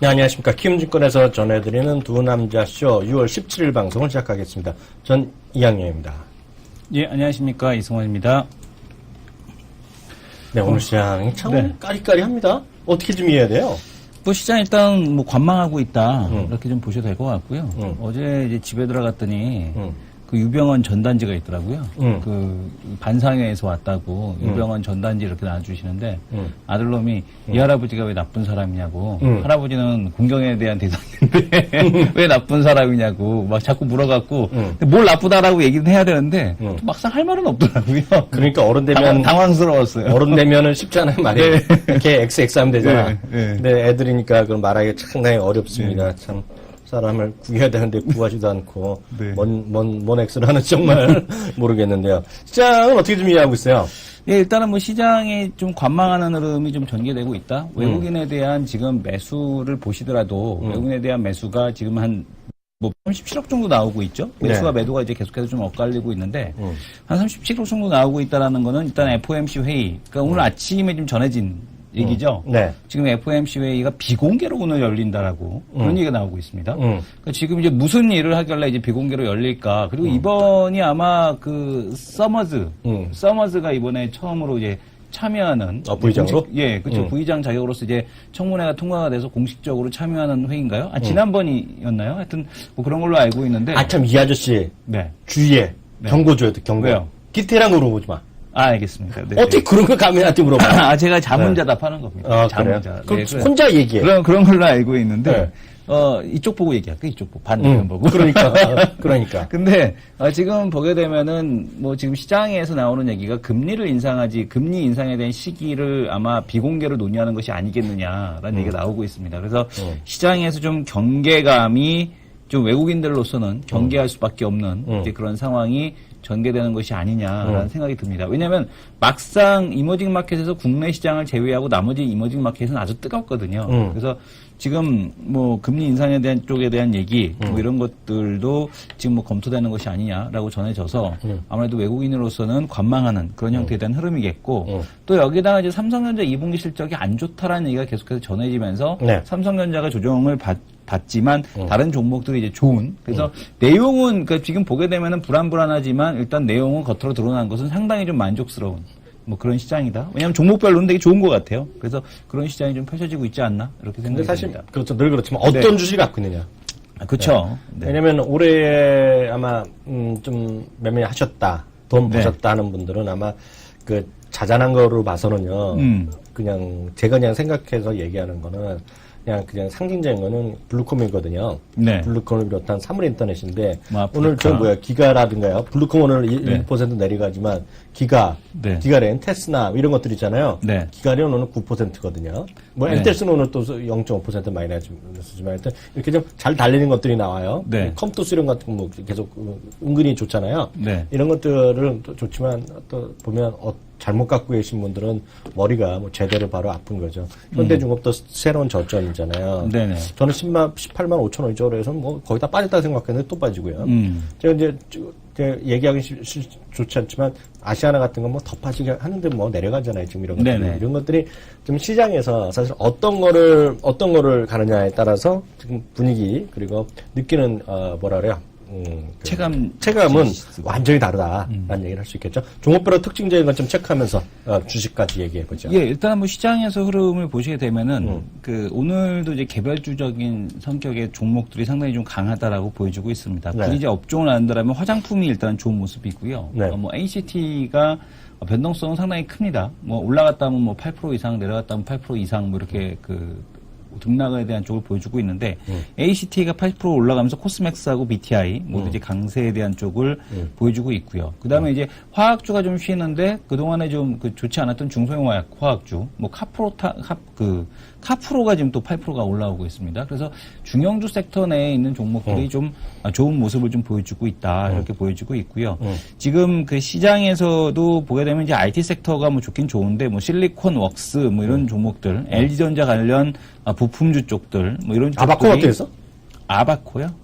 네, 안녕하십니까. 키움증권에서 전해드리는 두 남자쇼 6월 17일 방송을 시작하겠습니다. 전 이양영입니다. 예, 안녕하십니까. 이승원입니다. 네, 오늘 시장이 참 까리까리합니다. 어떻게 좀 이해해야 돼요? 뭐 시장 일단 뭐 관망하고 있다. 이렇게 좀 보셔도 될 것 같고요. 어제 이제 집에 들어갔더니 그 유병헌 전단지가 있더라고요. 그 반상회에서 왔다고 유병헌 전단지 이렇게 놔주시는데 아들놈이 이 할아버지가 왜 나쁜 사람이냐고 할아버지는 공경에 대한 대상인데 왜 나쁜 사람이냐고 막 자꾸 물어갖고 뭘 나쁘다라고 얘기는 해야 되는데 또 막상 할 말은 없더라고요. 그러니까 어른 되면 당황스러웠어요. 어른 되면은 쉽지 않아요, 말이. 네. 이렇게 XX 하면 되잖아. 네, 네. 근데 애들이니까 그걸 말하기 상당히 어렵습니다. 참. 사람을 구해야 되는데 구하지도 않고 네. 뭔 X를 하는지 정말 모르겠는데요. 시장은 어떻게 좀 이해하고 있어요? 예, 일단은 뭐 시장이 좀 관망하는 흐름이 좀 전개되고 있다. 외국인에 대한 지금 매수를 보시더라도 외국인에 대한 매수가 지금 한 뭐 37억 정도 나오고 있죠. 매수가 매도가 이제 계속해서 좀 엇갈리고 있는데 한 37억 정도 나오고 있다라는 거는 일단 FOMC 회의, 그러니까 오늘 아침에 좀 전해진 얘기죠. 네. 지금 FOMC 회의가 비공개로 오늘 열린다라고 그런 얘기가 나오고 있습니다. 그러니까 지금 이제 무슨 일을 하길래 이제 비공개로 열릴까? 그리고 이번이 아마 그 서머즈가 이번에 처음으로 이제 참여하는 부의장으로? 예, 그렇죠. 부의장 자격으로서 이제 청문회가 통과가 돼서 공식적으로 참여하는 회의인가요? 지난번이었나요? 하여튼 뭐 그런 걸로 알고 있는데. 아, 참, 이 아저씨. 네. 주위에 경고 줘야 돼, 경고. 왜요? 디테일한 거 물어보지 마. 아, 알겠습니다. 네, 어떻게 그런 걸 감히 물어봐? 아, 제가 자문자답하는 겁니다. 아, 자문자. 그래요? 네, 그럼 혼자 얘기해. 그런 걸로 알고 있는데, 네. 이쪽 보고 얘기할까? 이쪽 보고. 반대편 보고. 그러니까. 근데, 지금 보게 되면은, 뭐 지금 시장에서 나오는 얘기가 금리 인상에 대한 시기를 아마 비공개로 논의하는 것이 아니겠느냐라는 얘기가 나오고 있습니다. 그래서 시장에서 좀 경계감이 좀 외국인들로서는 경계할 수밖에 없는 이제 그런 상황이 전개되는 것이 아니냐라는 생각이 듭니다. 왜냐하면 막상 이머징 마켓에서 국내 시장을 제외하고 나머지 이머징 마켓은 아주 뜨겁거든요. 그래서 지금 뭐 금리 인상에 대한 쪽에 대한 얘기 뭐 이런 것들도 지금 뭐 검토되는 것이 아니냐라고 전해져서 아무래도 외국인으로서는 관망하는 그런 형태에 대한 흐름이겠고 또 여기다가 이제 삼성전자 2분기 실적이 안 좋다라는 얘기가 계속해서 전해지면서 삼성전자가 조정을 받지만 다른 종목들이 이제 좋은 그래서 내용은 그러니까 지금 보게 되면은 불안하지만 일단 내용은 겉으로 드러난 것은 상당히 좀 만족스러운 뭐 그런 시장이다. 왜냐하면 종목별로는 되게 좋은 것 같아요. 그래서 그런 시장이 좀 펼쳐지고 있지 않나 이렇게 생각이 사실 듭니다. 그렇죠. 늘 그렇지만 어떤 주식을 갖고 있느냐. 그렇죠. 네. 왜냐하면 올해 아마 좀 매매하셨다, 돈 버셨다 하는 분들은 아마 그 자잘한 거로 봐서는요. 그냥 제가 그냥 생각해서 얘기하는 거는 그냥 상징적인 거는 블루콤이거든요. 네. 블루콤을 비롯한 사물 인터넷인데 뭐 오늘 저 블루콤 오늘 1% 내려가지만 기가렌, 테스나 이런 것들 있잖아요. 기가렌은 오늘 9%거든요. 뭐 엔텔스는 오늘 또 0.5% 마이너스지만 하여튼 이렇게 좀 잘 달리는 것들이 나와요. 컴투스 이런 같은 거 뭐 계속 은근히 좋잖아요. 이런 것들은 또 좋지만 또 보면 잘못 갖고 계신 분들은 머리가 뭐 제대로 바로 아픈 거죠. 현대중업도 새로운 저점이잖아요. 저는 18만 5천 원이죠. 그래서 뭐 거의 다 빠졌다 생각했는데 또 빠지고요. 제가 이제 얘기하기 좋지 않지만 아시아나 같은 건 뭐 더 빠지게 하는데 뭐 내려가잖아요. 지금 이런 것들이. 이런 것들이 좀 시장에서 사실 어떤 거를 가느냐에 따라서 지금 분위기 그리고 느끼는 뭐라 그래요? 체감은 완전히 다르다라는 얘기를 할 수 있겠죠. 종목별로 특징적인 건 좀 체크하면서 주식까지 얘기해 보죠. 예, 일단 뭐 시장에서 흐름을 보시게 되면은 그 오늘도 이제 개별주적인 성격의 종목들이 상당히 좀 강하다라고 보여주고 있습니다. 굳이 이제 업종을 안다라면 화장품이 일단 좋은 모습이고요. 뭐 ACT가 변동성은 상당히 큽니다. 뭐 올라갔다 하면 뭐 8% 이상, 내려갔다 하면 8% 이상 뭐 이렇게 등락에 대한 쪽을 보여주고 있는데 ACT가 80% 올라가면서 코스맥스하고 BTI 모두 이제 강세에 대한 쪽을 보여주고 있고요. 그다음에 이제 화학주가 좀 쉬는데 그동안에 좀 좋지 않았던 중소형 화학주 뭐 카프로가 지금 또 8%가 올라오고 있습니다. 그래서 중형주 섹터 내에 있는 종목들이 좀 좋은 모습을 좀 보여주고 있다. 이렇게 보여주고 있고요. 지금 그 시장에서도 보게 되면 이제 IT 섹터가 뭐 좋긴 좋은데 뭐 실리콘 웍스 뭐 이런 종목들, LG전자 관련 부품주 쪽들 뭐 이런 쪽들이 아바코 어떻게 했어? 아바코요?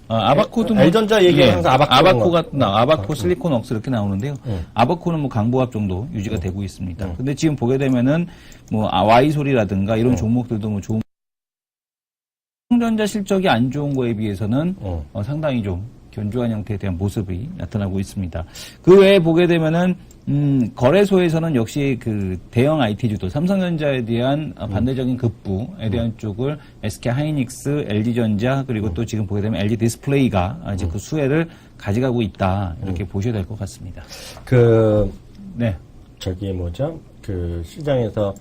아바코도 뭐 L전자 얘기가 항상 아바코 실리콘 웍스 이렇게 나오는데요. 아바코는 뭐 강보합 정도 유지가 되고 있습니다. 근데 지금 보게 되면은 뭐 와이솔이라든가 이런 종목들도 뭐 좋은 삼성전자 실적이 안 좋은 거에 비해서는 상당히 좀 견조한 형태에 대한 모습이 나타나고 있습니다. 그 외에 보게 되면은 거래소에서는 역시 그 대형 IT 주도 삼성전자에 대한 반대적인 급부에 대한 쪽을 SK 하이닉스, LG전자 그리고 또 지금 보게 되면 LG 디스플레이가 아직 그 수혜를 가져가고 있다 이렇게 보셔야 될 것 같습니다. 네. 저기 뭐죠? 그 시장에서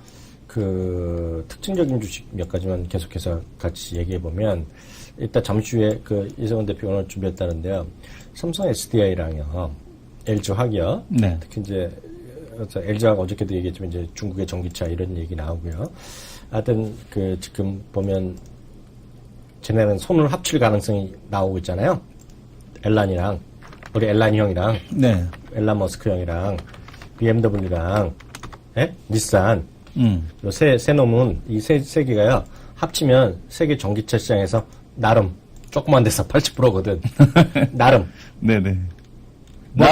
그 특징적인 주식 몇 가지만 계속해서 같이 얘기해 보면 일단 잠시 후에 그 이성원 대표가 오늘 준비했다는데요. 삼성 SDI랑요, LG화학이요. 네. 특히 이제 LG화학 어저께도 얘기했지만 이제 중국의 전기차 이런 얘기 나오고요. 하여튼 그 지금 보면 쟤네는 손을 합칠 가능성이 나오고 있잖아요. 엘란이랑 우리 엘란이 형이랑, 네. 엘란 머스크 형이랑 BMW랑, 예? 닛산. 세 놈은 이 세 개가요 합치면 세계 전기차 시장에서 나름 조그만 데서 80%거든. 나름. 네네. 뭐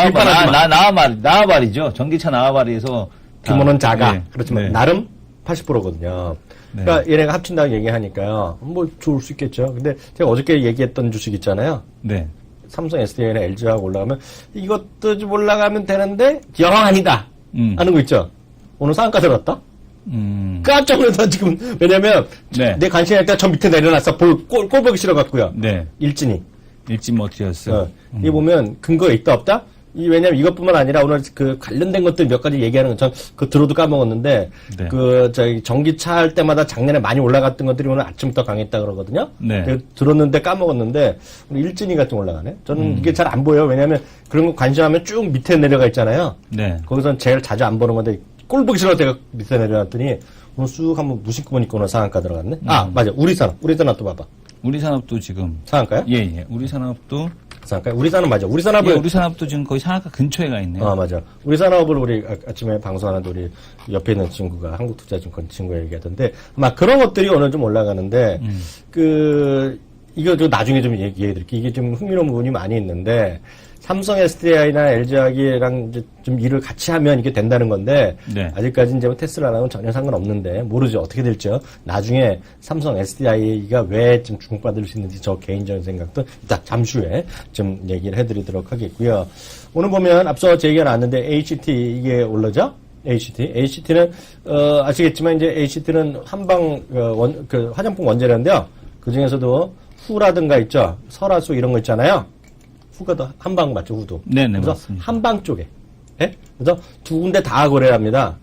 나와바리죠. 전기차 나와바리에서 규모는 작아. 네. 그렇지만 네. 나름 80%거든요. 네. 그러니까 얘네가 합친다고 얘기하니까요. 뭐 좋을 수 있겠죠. 근데 제가 어저께 얘기했던 주식 있잖아요. 네. 삼성 SDI나 LG하고 올라가면 이것도 좀 올라가면 되는데 영 아니다. 하는 거 있죠. 오늘 상한가 들어갔다. 깜짝 놀라서 지금 왜냐면 네. 내 관심이 할때 저 밑에 내려놨어. 꼴 보기 싫어갖고요. 네. 일진이. 일진머티어스. 이 보면 근거가 있다 없다? 왜냐면 이것뿐만 아니라 오늘 그 관련된 것들 몇 가지 얘기하는 건 전 그 들어도 까먹었는데 네. 그 저기 전기차 할 때마다 작년에 많이 올라갔던 것들이 오늘 아침부터 강했다 그러거든요. 네. 들었는데 까먹었는데 우리 일진이가 좀 올라가네. 저는 이게 잘 안 보여. 왜냐면 그런 거 관심하면 쭉 밑에 내려가 있잖아요. 네. 거기선 제일 자주 안 보는 건데 꼴 보기 싫어 내가 밑에 내려놨더니 오늘 쑥 한번 무심코 보니까 오늘 상한가 들어갔네. 아 맞아. 우리산업 또 봐봐. 우리산업도 지금 상한가요? 예. 우리산업도 상한가요? 우리산업 맞아. 우리산업은 우리산업도 지금 거의 상한가 근처에 가 있네요. 맞아. 우리산업을 우리 아침에 방송하는데 우리 옆에 있는 친구가 한국투자증권 친구가 얘기하던데 아마 그런 것들이 오늘 좀 올라가는데 이거 좀 나중에 좀 얘기해 드릴게요. 이게 좀 흥미로운 부분이 많이 있는데 삼성 SDI나 LG화학이랑 이제 좀 일을 같이 하면 이게 된다는 건데 네. 아직까지 이제 테슬라랑은 전혀 상관없는데 모르죠. 어떻게 될지요. 나중에 삼성 SDI가 왜 좀 주목받을 수 있는지 저 개인적인 생각도 일단 잠시 후에 좀 얘기를 해드리도록 하겠고요. 오늘 보면 앞서 제 얘기가 나왔는데 HT 이게 올라죠? HT는 아시겠지만 이제 HT는 한방 그 화장품 원재료인데요. 그 중에서도 후라든가 있죠. 설화수 이런 거 있잖아요. 후가 더 한방 맞죠, 후도. 네네, 그래서 맞습니다. 한방 쪽에. 예? 그래서 두 군데 다 거래를 합니다.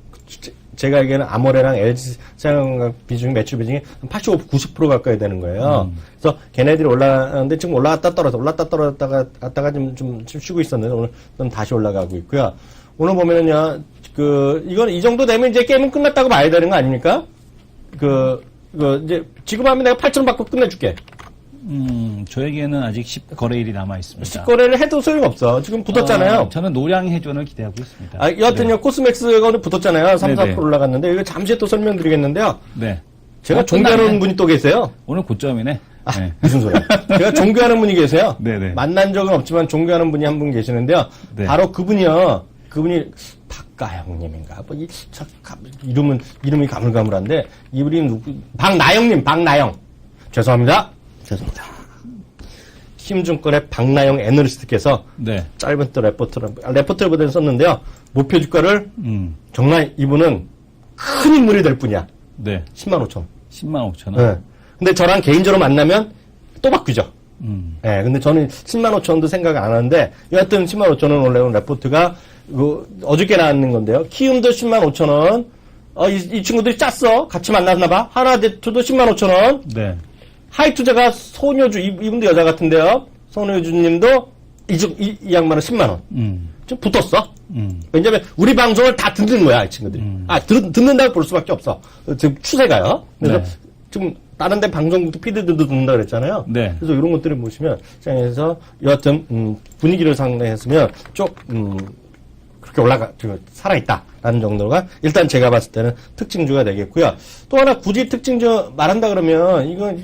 제가 알기에는 아모레랑 LG 사용 비중이, 매출 비중이 한 85, 90% 가까이 되는 거예요. 그래서 걔네들이 올라가는데 지금 올라갔다 떨어졌다가 좀 쉬고 있었는데 오늘 좀 다시 올라가고 있고요. 오늘 보면은요, 이건 이 정도 되면 이제 게임은 끝났다고 봐야 되는 거 아닙니까? 이제 지금 하면 내가 8,000원 받고 끝내줄게. 저에게는 아직 10거래일이 남아 있습니다. 10거래를 해도 소용없어. 지금 붙었잖아요. 저는 노량 회전을 기대하고 있습니다. 여하튼요, 네. 코스맥스가 오늘 붙었잖아요. 3, 네네. 4% 올라갔는데, 이거 잠시 또 설명드리겠는데요. 네. 제가 종교하는 분이 또 계세요. 오늘 고점이네. 네. 무슨 소리야. 제가 종교하는 분이 계세요. 네네. 만난 적은 없지만 종교하는 분이 한 분 계시는데요. 네. 바로 그분이 박가영님인가? 이름이 가물가물한데, 이분이 박나영. 죄송합니다. 심증권의 박나영 애널리스트께서 네. 짧은 또 레포트를 보내서 썼는데요. 목표 주가를 정말 이분은 큰 인물이 될 뿐이야. 네. 105,000원. 105,000원. 네. 근데 저랑 개인적으로 만나면 또 바뀌죠. 네, 근데 저는 105,000원도 생각 안 하는데 여하튼 105,000원 올라온 레포트가 어저께 나왔는 건데요. 키움도 105,000원. 이 친구들이 짰어. 같이 만났나 봐. 하나대투도 105,000원. 네. 하이투자가 손효주, 이분도 여자 같은데요. 손효주님도 이 양반은 10만원. 좀 붙었어. 왜냐면 우리 방송을 다 듣는 거야, 이 친구들이. 듣는다고 볼 수밖에 없어. 지금 추세가요. 그래서 네. 지금 다른 데 방송국도 피드들도 듣는다 그랬잖아요. 네. 그래서 이런 것들을 보시면 시장에서 여하튼 분위기를 상당했으면 그렇게 살아있다라는 정도가 일단 제가 봤을 때는 특징주가 되겠고요. 또 하나 굳이 특징주 말한다 그러면 이건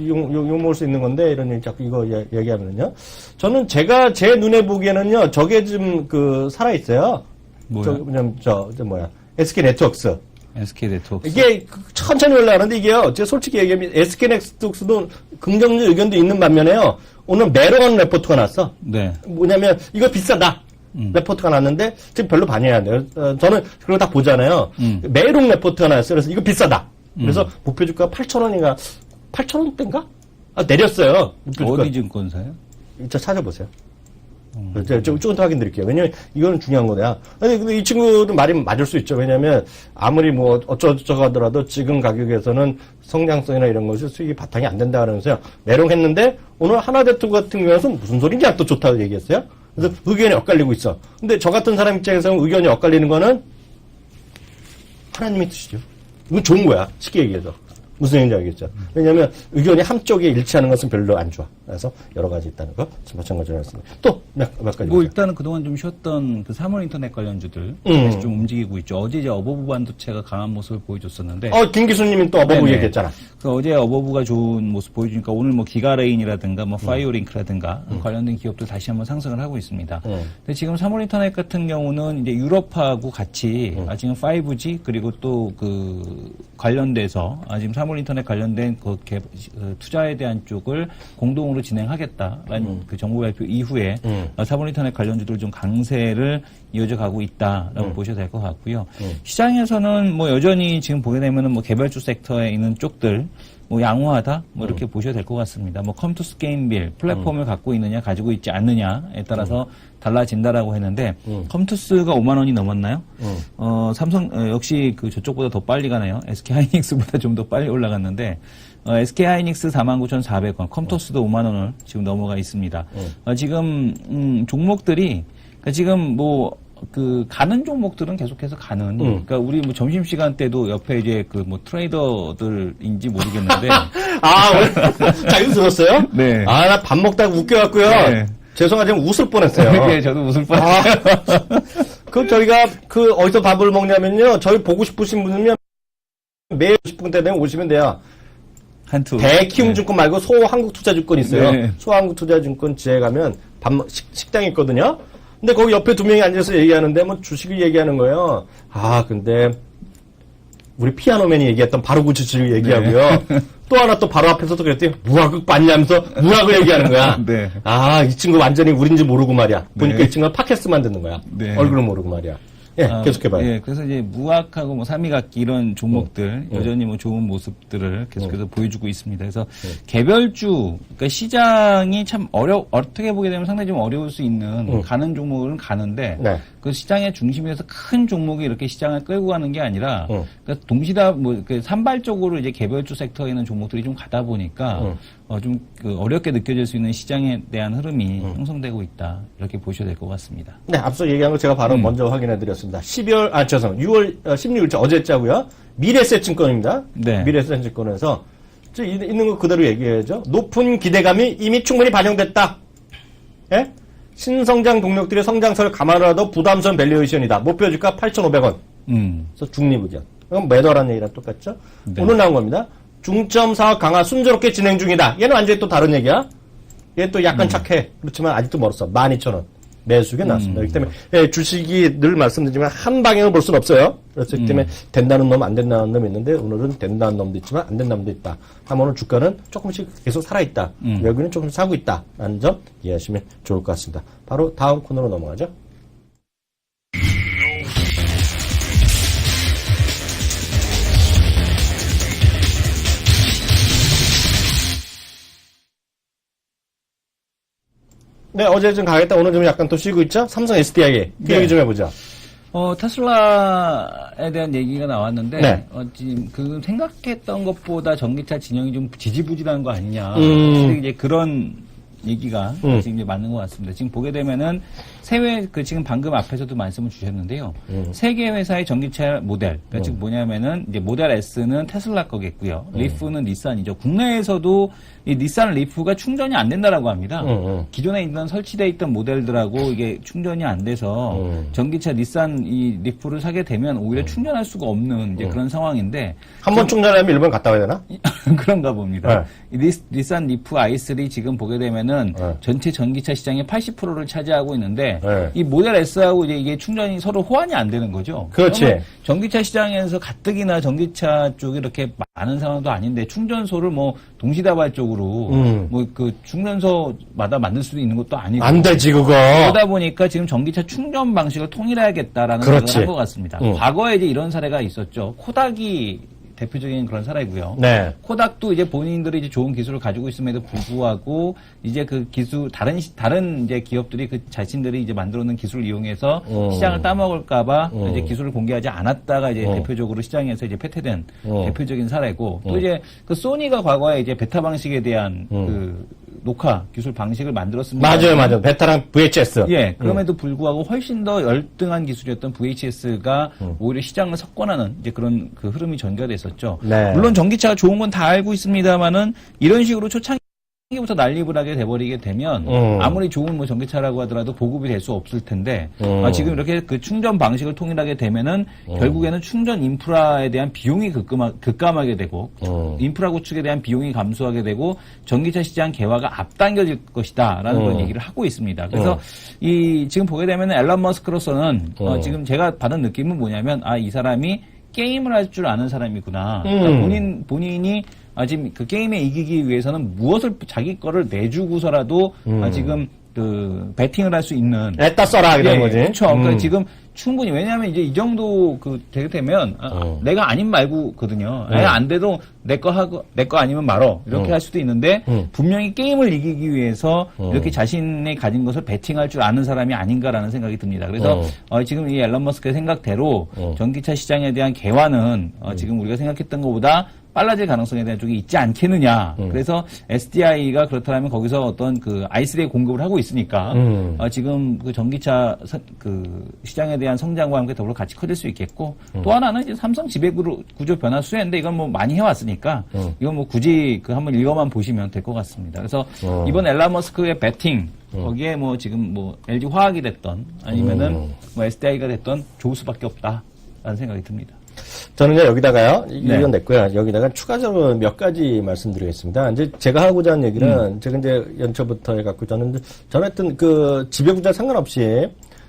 욕먹을 수 있는 건데 이런 얘기 자꾸 이거 얘기하면은요. 저는 제가 제 눈에 보기에는요. 저게 좀 살아있어요. 뭐야? SK 네트워크스. SK 네트워크. 이게 천천히 올라가는데 이게요. 제가 솔직히 얘기하면 SK 네트워크도 긍정적 의견도 있는 반면에요. 오늘 메롱한 레포트가 났어. 네. 뭐냐면 이거 비싸다. 레포트가 났는데 지금 별로 반영이 안 돼요. 저는 그걸 다 보잖아요. 메롱 레포트가 났어요. 그래서 이거 비싸다. 그래서 목표 주가 8,000원인가 8,000원대인가? 아, 내렸어요. 목표 주가. 어디 증권사요? 저 찾아보세요. 제가 조금 더 확인 드릴게요. 왜냐면 이거는 중요한 거야. 아니, 근데 이 친구도 말이 맞을 수 있죠. 왜냐면 아무리 뭐 어쩌고저쩌고 하더라도 지금 가격에서는 성장성이나 이런 것이 수익이 바탕이 안 된다 그러면서요. 메롱했는데 오늘 하나대투 같은 경우에는 무슨 소리냐 또 좋다고 얘기했어요. 그래서 의견이 엇갈리고 있어. 근데 저 같은 사람 입장에서는 의견이 엇갈리는 거는 하나님의 뜻이죠. 이건 좋은 거야. 쉽게 얘기해서. 무슨 얘기인지 알겠죠? 왜냐면 의견이 한쪽에 일치하는 것은 별로 안 좋아. 그래서 여러 가지 있다는 거 마찬가지로 했습니다. 또 몇 가지. 뭐 일단은 그동안 좀 쉬었던 그 사물 인터넷 관련주들 다시 좀 움직이고 있죠. 어제 이제 어버브 반도체가 강한 모습을 보여줬었는데. 김 기수님은 또 어버브 얘기했잖아. 그 어제 어버브가 좋은 모습 보여주니까 오늘 뭐 기가레인이라든가 뭐 파이오링크라든가 관련된 기업들 다시 한번 상승을 하고 있습니다. 근데 지금 사물 인터넷 같은 경우는 이제 유럽하고 같이 지금 5G 그리고 또 그 관련돼서 지금 사물 인터넷 관련된 그 투자에 대한 쪽을 공동으로 진행하겠다라는 그 정부 발표 이후에 사물 인터넷 관련주들 좀 강세를 이어져 가고 있다라고 보셔도 될 것 같고요. 시장에서는 뭐 여전히 지금 보게 되면은 뭐 개발주 섹터에 있는 쪽들 뭐 양호하다 뭐 이렇게 보셔도 될 것 같습니다. 뭐 컴투스 게임빌 플랫폼을 갖고 있느냐 가지고 있지 않느냐에 따라서 달라진다라고 했는데 컴투스가 5만 원이 넘었나요? 삼성 역시 그 저쪽보다 더 빨리 가네요. SK 하이닉스보다 좀 더 빨리 올라갔는데 SK 하이닉스 49,400원, 컴투스도 5만 원을 지금 넘어가 있습니다. 지금 종목들이 그러니까 지금 뭐 가는 종목들은 계속해서 가는. 그러니까 우리 뭐 점심시간 때도 옆에 이제 그 뭐 트레이더들인지 모르겠는데. 자기도 들었어요? 네. 나 밥 먹다가 웃겨갖고요. 네. 죄송하지만 웃을 뻔했어요. 네, 저도 웃을 뻔했어요. 저희가 어디서 밥을 먹냐면요. 저희 보고 싶으신 분이면 매일 10분 때 되면 오시면 돼요. 대키움증권 말고 소한국투자증권 있어요. 네. 소한국투자증권 지에 가면 식당이 있거든요. 근데 거기 옆에 두 명이 앉아서 얘기하는데 뭐 주식을 얘기하는 거예요. 근데 우리 피아노맨이 얘기했던 바로 그 주식을 얘기하고요. 네. 또 하나 또 바로 앞에서도 그랬더니 무학을 봤냐면서 무학을 얘기하는 거야. 네. 이 친구 완전히 우린지 모르고 말이야. 보니까 이 친구가 팟캐스트만 듣는 거야. 네. 얼굴은 모르고 말이야. 계속해봐요. 예, 그래서 이제 무학하고 뭐 삼위각기 이런 종목들 여전히 뭐 좋은 모습들을 계속해서 보여주고 있습니다. 그래서 개별주, 그러니까 시장이 참 어떻게 보게 되면 상당히 좀 어려울 수 있는 가는 종목은 가는데 그 시장의 중심에서 큰 종목이 이렇게 시장을 끌고 가는 게 아니라 그러니까 동시다 뭐 산발적으로 이제 개별주 섹터에 있는 종목들이 좀 가다 보니까 좀 어렵게 느껴질 수 있는 시장에 대한 흐름이 형성되고 있다 이렇게 보셔야 될 것 같습니다. 네, 앞서 얘기한 거 제가 바로 먼저 확인해드렸습니다. 6월 16일자 어제자고요. 미래에셋증권입니다. 네. 미래에셋증권에서 있는 거 그대로 얘기해야죠. 높은 기대감이 이미 충분히 반영됐다. 예? 신성장 동력들의 성장세를 감안하도 부담스러운 밸류에이션이다. 목표 주가 8,500원. 그래서 중립의견. 그럼 매도라는 얘기랑 똑같죠? 네. 오늘 나온 겁니다. 중점 사업 강화 순조롭게 진행 중이다. 얘는 완전히 또 다른 얘기야. 얘 또 약간 착해. 그렇지만 아직도 멀었어. 12,000원. 매수가 나왔습니다. 그렇기 때문에 주식이 늘 말씀드리지만 한 방향을 볼 수는 없어요. 그렇기 때문에 된다는 놈, 안 된다는 놈이 있는데 오늘은 된다는 놈도 있지만 안 된다는 놈도 있다. 하면 오늘 주가는 조금씩 계속 살아있다. 외국인은 조금씩 사고 있다. 라는 점 이해하시면 좋을 것 같습니다. 바로 다음 코너로 넘어가죠. 네, 어제 좀 가겠다. 오늘 좀 약간 또 쉬고 있죠? 삼성 SDI. 그 얘기 좀 해보자. 테슬라에 대한 얘기가 나왔는데, 지금 생각했던 것보다 전기차 진영이 좀 지지부진한 거 아니냐. 이제 그런 얘기가 지금 이제 맞는 것 같습니다. 지금 보게 되면은 지금 방금 앞에서도 말씀을 주셨는데요. 세 개 회사의 전기차 모델, 그러니까 즉 뭐냐면은 이제 모델 S는 테슬라 거겠고요. 리프는 닛산이죠. 국내에서도 이 닛산 리프가 충전이 안 된다라고 합니다. 기존에 있던 설치되어 있던 모델들하고 이게 충전이 안 돼서 전기차 닛산 이 리프를 사게 되면 오히려 충전할 수가 없는 이제 그런 상황인데 한번 충전하면 일본 갔다 와야 되나? 그런가 봅니다. 네. 닛산 리프 i3 지금 보게 되면은 보면은 전체 전기차 시장의 80%를 차지하고 있는데 이 모델 S하고 이제 이게 충전이 서로 호환이 안 되는 거죠. 그렇지. 전기차 시장에서 가뜩이나 전기차 쪽이 이렇게 많은 상황도 아닌데 충전소를 뭐 동시다발적으로 뭐 그 충전소마다 만들 수도 있는 것도 아니고 안 되지 그거. 그러다 보니까 지금 전기차 충전 방식을 통일해야겠다라는 그렇지. 생각을 한 것 같습니다. 과거에 이제 이런 사례가 있었죠. 코닥이 대표적인 그런 사례고요. 네. 코닥도 이제 본인들이 이제 좋은 기술을 가지고 있음에도 불구하고 이제 그 기술 다른 이제 기업들이 그 자신들이 이제 만들어놓은 기술을 이용해서 시장을 따먹을까봐 이제 기술을 공개하지 않았다가 이제 대표적으로 시장에서 이제 폐퇴된 대표적인 사례고 또 이제 그 소니가 과거에 이제 베타 방식에 대한 그 녹화 기술 방식을 만들었습니다. 맞아요. 베타랑 VHS. 예, 그럼에도 불구하고 훨씬 더 열등한 기술이었던 VHS가 오히려 시장을 석권하는 이제 그런 그 흐름이 전개가 됐었죠. 네. 물론 전기차가 좋은 건 다 알고 있습니다만은 이런 식으로 초창기부터 난리불하게 돼버리게 되면 아무리 좋은 뭐 전기차라고 하더라도 보급이 될 수 없을 텐데 지금 이렇게 그 충전 방식을 통일하게 되면은 결국에는 충전 인프라에 대한 비용이 급감하게 되고 인프라 구축에 대한 비용이 감소하게 되고 전기차 시장 개화가 앞당겨질 것이다라는 그런 얘기를 하고 있습니다. 그래서 이 지금 보게 되면 앨런 머스크로서는 지금 제가 받은 느낌은 뭐냐면 이 사람이 게임을 할 줄 아는 사람이구나. 그러니까 본인이 지금 그 게임에 이기기 위해서는 무엇을 자기 거를 내주고서라도 지금 그 배팅을 할 수 있는 애따 써라 이런 거지. 그렇죠. 그러니까 지금 충분히 왜냐하면 이제 이 정도 그 되게 되면 내가 아닌 말고거든요. 안 돼도 내 거 아니면 말어 이렇게 할 수도 있는데 분명히 게임을 이기기 위해서 이렇게 자신이 가진 것을 배팅할 줄 아는 사람이 아닌가라는 생각이 듭니다. 그래서 지금 이 앨런 머스크의 생각대로 전기차 시장에 대한 개화는 지금 우리가 생각했던 것보다 빨라질 가능성에 대한 쪽이 있지 않겠느냐. 그래서 SDI가 그렇다면 거기서 어떤 그 아이스레이 공급을 하고 있으니까 지금 그 전기차 그 시장에 대한 성장과 함께 더불어 같이 커질 수 있겠고 또 하나는 이제 삼성 지배 구조 변화 수혜인데 이건 뭐 많이 해왔으니까 이건 뭐 굳이 그 한번 읽어만 보시면 될 것 같습니다. 그래서 이번 앨런 머스크의 배팅 거기에 뭐 지금 뭐 LG 화학이 됐던 아니면은 뭐 SDI가 됐던 좋을 수밖에 없다라는 생각이 듭니다. 저는요, 여기다가요, 이건 냈고요. 여기다가 추가적으로 몇 가지 말씀드리겠습니다. 이제 제가 하고자 하는 얘기는, 제가 이제 연초부터 해갖고 저는 하여튼 그 지배구조 상관없이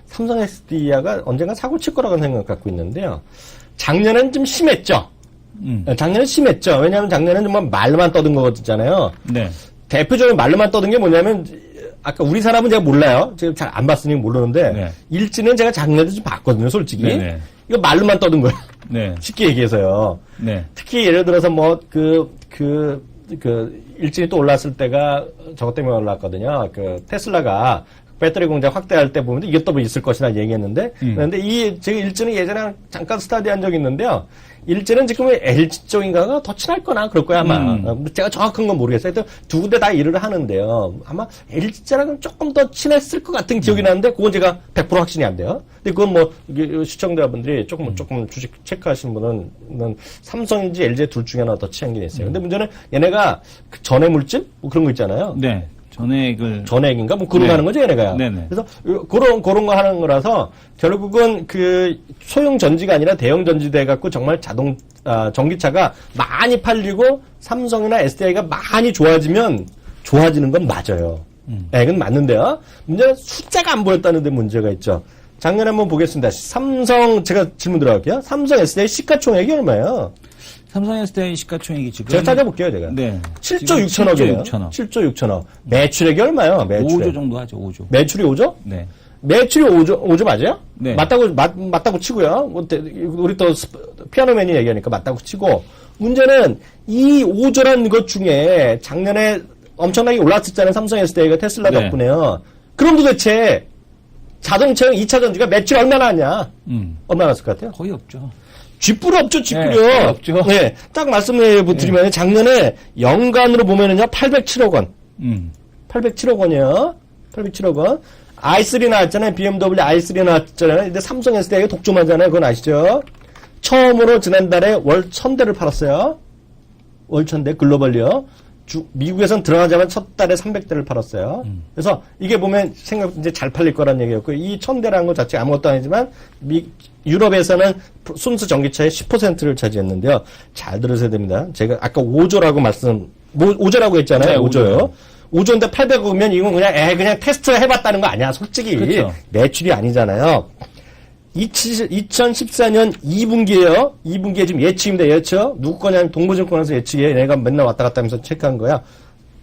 삼성 SDI가 언젠가 사고 칠 거라고 생각을 갖고 있는데요. 작년엔 좀 심했죠? 작년엔 심했죠? 왜냐하면 작년엔 정말 말로만 떠든 거잖아요. 네. 대표적으로 말로만 떠든 게 뭐냐면, 아까 우리 사람은 제가 몰라요. 지금 잘 안 봤으니 모르는데, 네. 일지는 제가 작년에 좀 봤거든요, 솔직히. 네네. 이거 말로만 떠든 거예요. 네. 쉽게 얘기해서요. 네. 특히 예를 들어서 뭐, 일진이 또 올랐을 때가 저것 때문에 올랐거든요. 그 테슬라가 배터리 공장 확대할 때 보면 이게 또 있을 것이라 얘기했는데, 그런데 제가 일진은 예전에 잠깐 스타디한 적이 있는데요. 일제는 지금 LG 쪽인가가 더 친할 거나 그럴 거야, 아마. 제가 정확한 건 모르겠어요. 하여튼 두 군데 다 일을 하는데요. 아마 LG랑은 조금 더 친했을 것 같은 기억이 나는데, 그건 제가 100% 확신이 안 돼요. 근데 그건 뭐, 시청자분들이 조금 주식 체크하신 분은 삼성인지 LG 둘 중에 하나 더 친한 게 있어요. 근데 문제는 얘네가 그 전해 물질? 뭐 그런 거 있잖아요. 네. 전액인가? 뭐, 그런 거 하는 거죠, 얘네가요. 네네. 그래서, 그런 거 하는 거라서, 결국은 그, 소형 전지가 아니라 대형 전지 돼갖고 정말 전기차가 많이 팔리고, 삼성이나 SDI가 많이 좋아지면, 좋아지는 건 맞아요. 네, 그건 맞는데요. 문제는 숫자가 안 보였다는 데 문제가 있죠. 작년에 한번 보겠습니다. 제가 질문 들어갈게요. 삼성 SDI 시가총액이 얼마예요? 삼성 SDI 시가총액이 지금 제가 찾아볼게요, 제가. 네. 7조 6천억이에요. 7조 6천억. 매출액이 얼마예요? 매출액. 5조 정도 하죠. 5조. 매출이 5조? 네. 매출이 5조 맞아요? 네. 맞다고 치고요. 우리 또 피아노맨이 얘기하니까 맞다고 치고, 문제는 이 5조라는 것 중에 작년에 엄청나게 올랐었잖아요. 삼성 SDI가 테슬라 덕분에요. 그럼 도대체 자동차용 2차 전지가 매출이 얼마나 하냐? 얼마나 났을 것 같아요? 거의 없죠. 쥐뿔 없죠, 쥐뿔이요. 네, 없죠. 네, 딱 말씀을 드리면 작년에 연간으로 보면은요, 807억 원. 807억 원이에요. 807억 원. i3 나왔잖아요. BMW i3 나왔잖아요. 근데 삼성 SDI가 독점하잖아요. 그건 아시죠? 처음으로 지난달에 월 1000대를 팔았어요. 월 1000대 글로벌리요. 미국에선 들어가자마자 첫 달에 300대를 팔았어요. 그래서 이게 보면 이제 잘 팔릴 거란 얘기였고, 이 1000대라는 것 자체가 아무것도 아니지만, 유럽에서는 순수 전기차의 10%를 차지했는데요. 잘 들으셔야 됩니다. 제가 아까 5조라고 5조라고 했잖아요. 네, 5조요. 5조인데 800억이면 이건 그냥 테스트 해봤다는 거 아니야. 솔직히. 그렇죠. 매출이 아니잖아요. 2014년 2분기에요. 2분기에 지금 예측입니다. 예측. 누구 거냐면 동부증권에서 예측이에요. 내가 맨날 왔다 갔다 하면서 체크한 거야.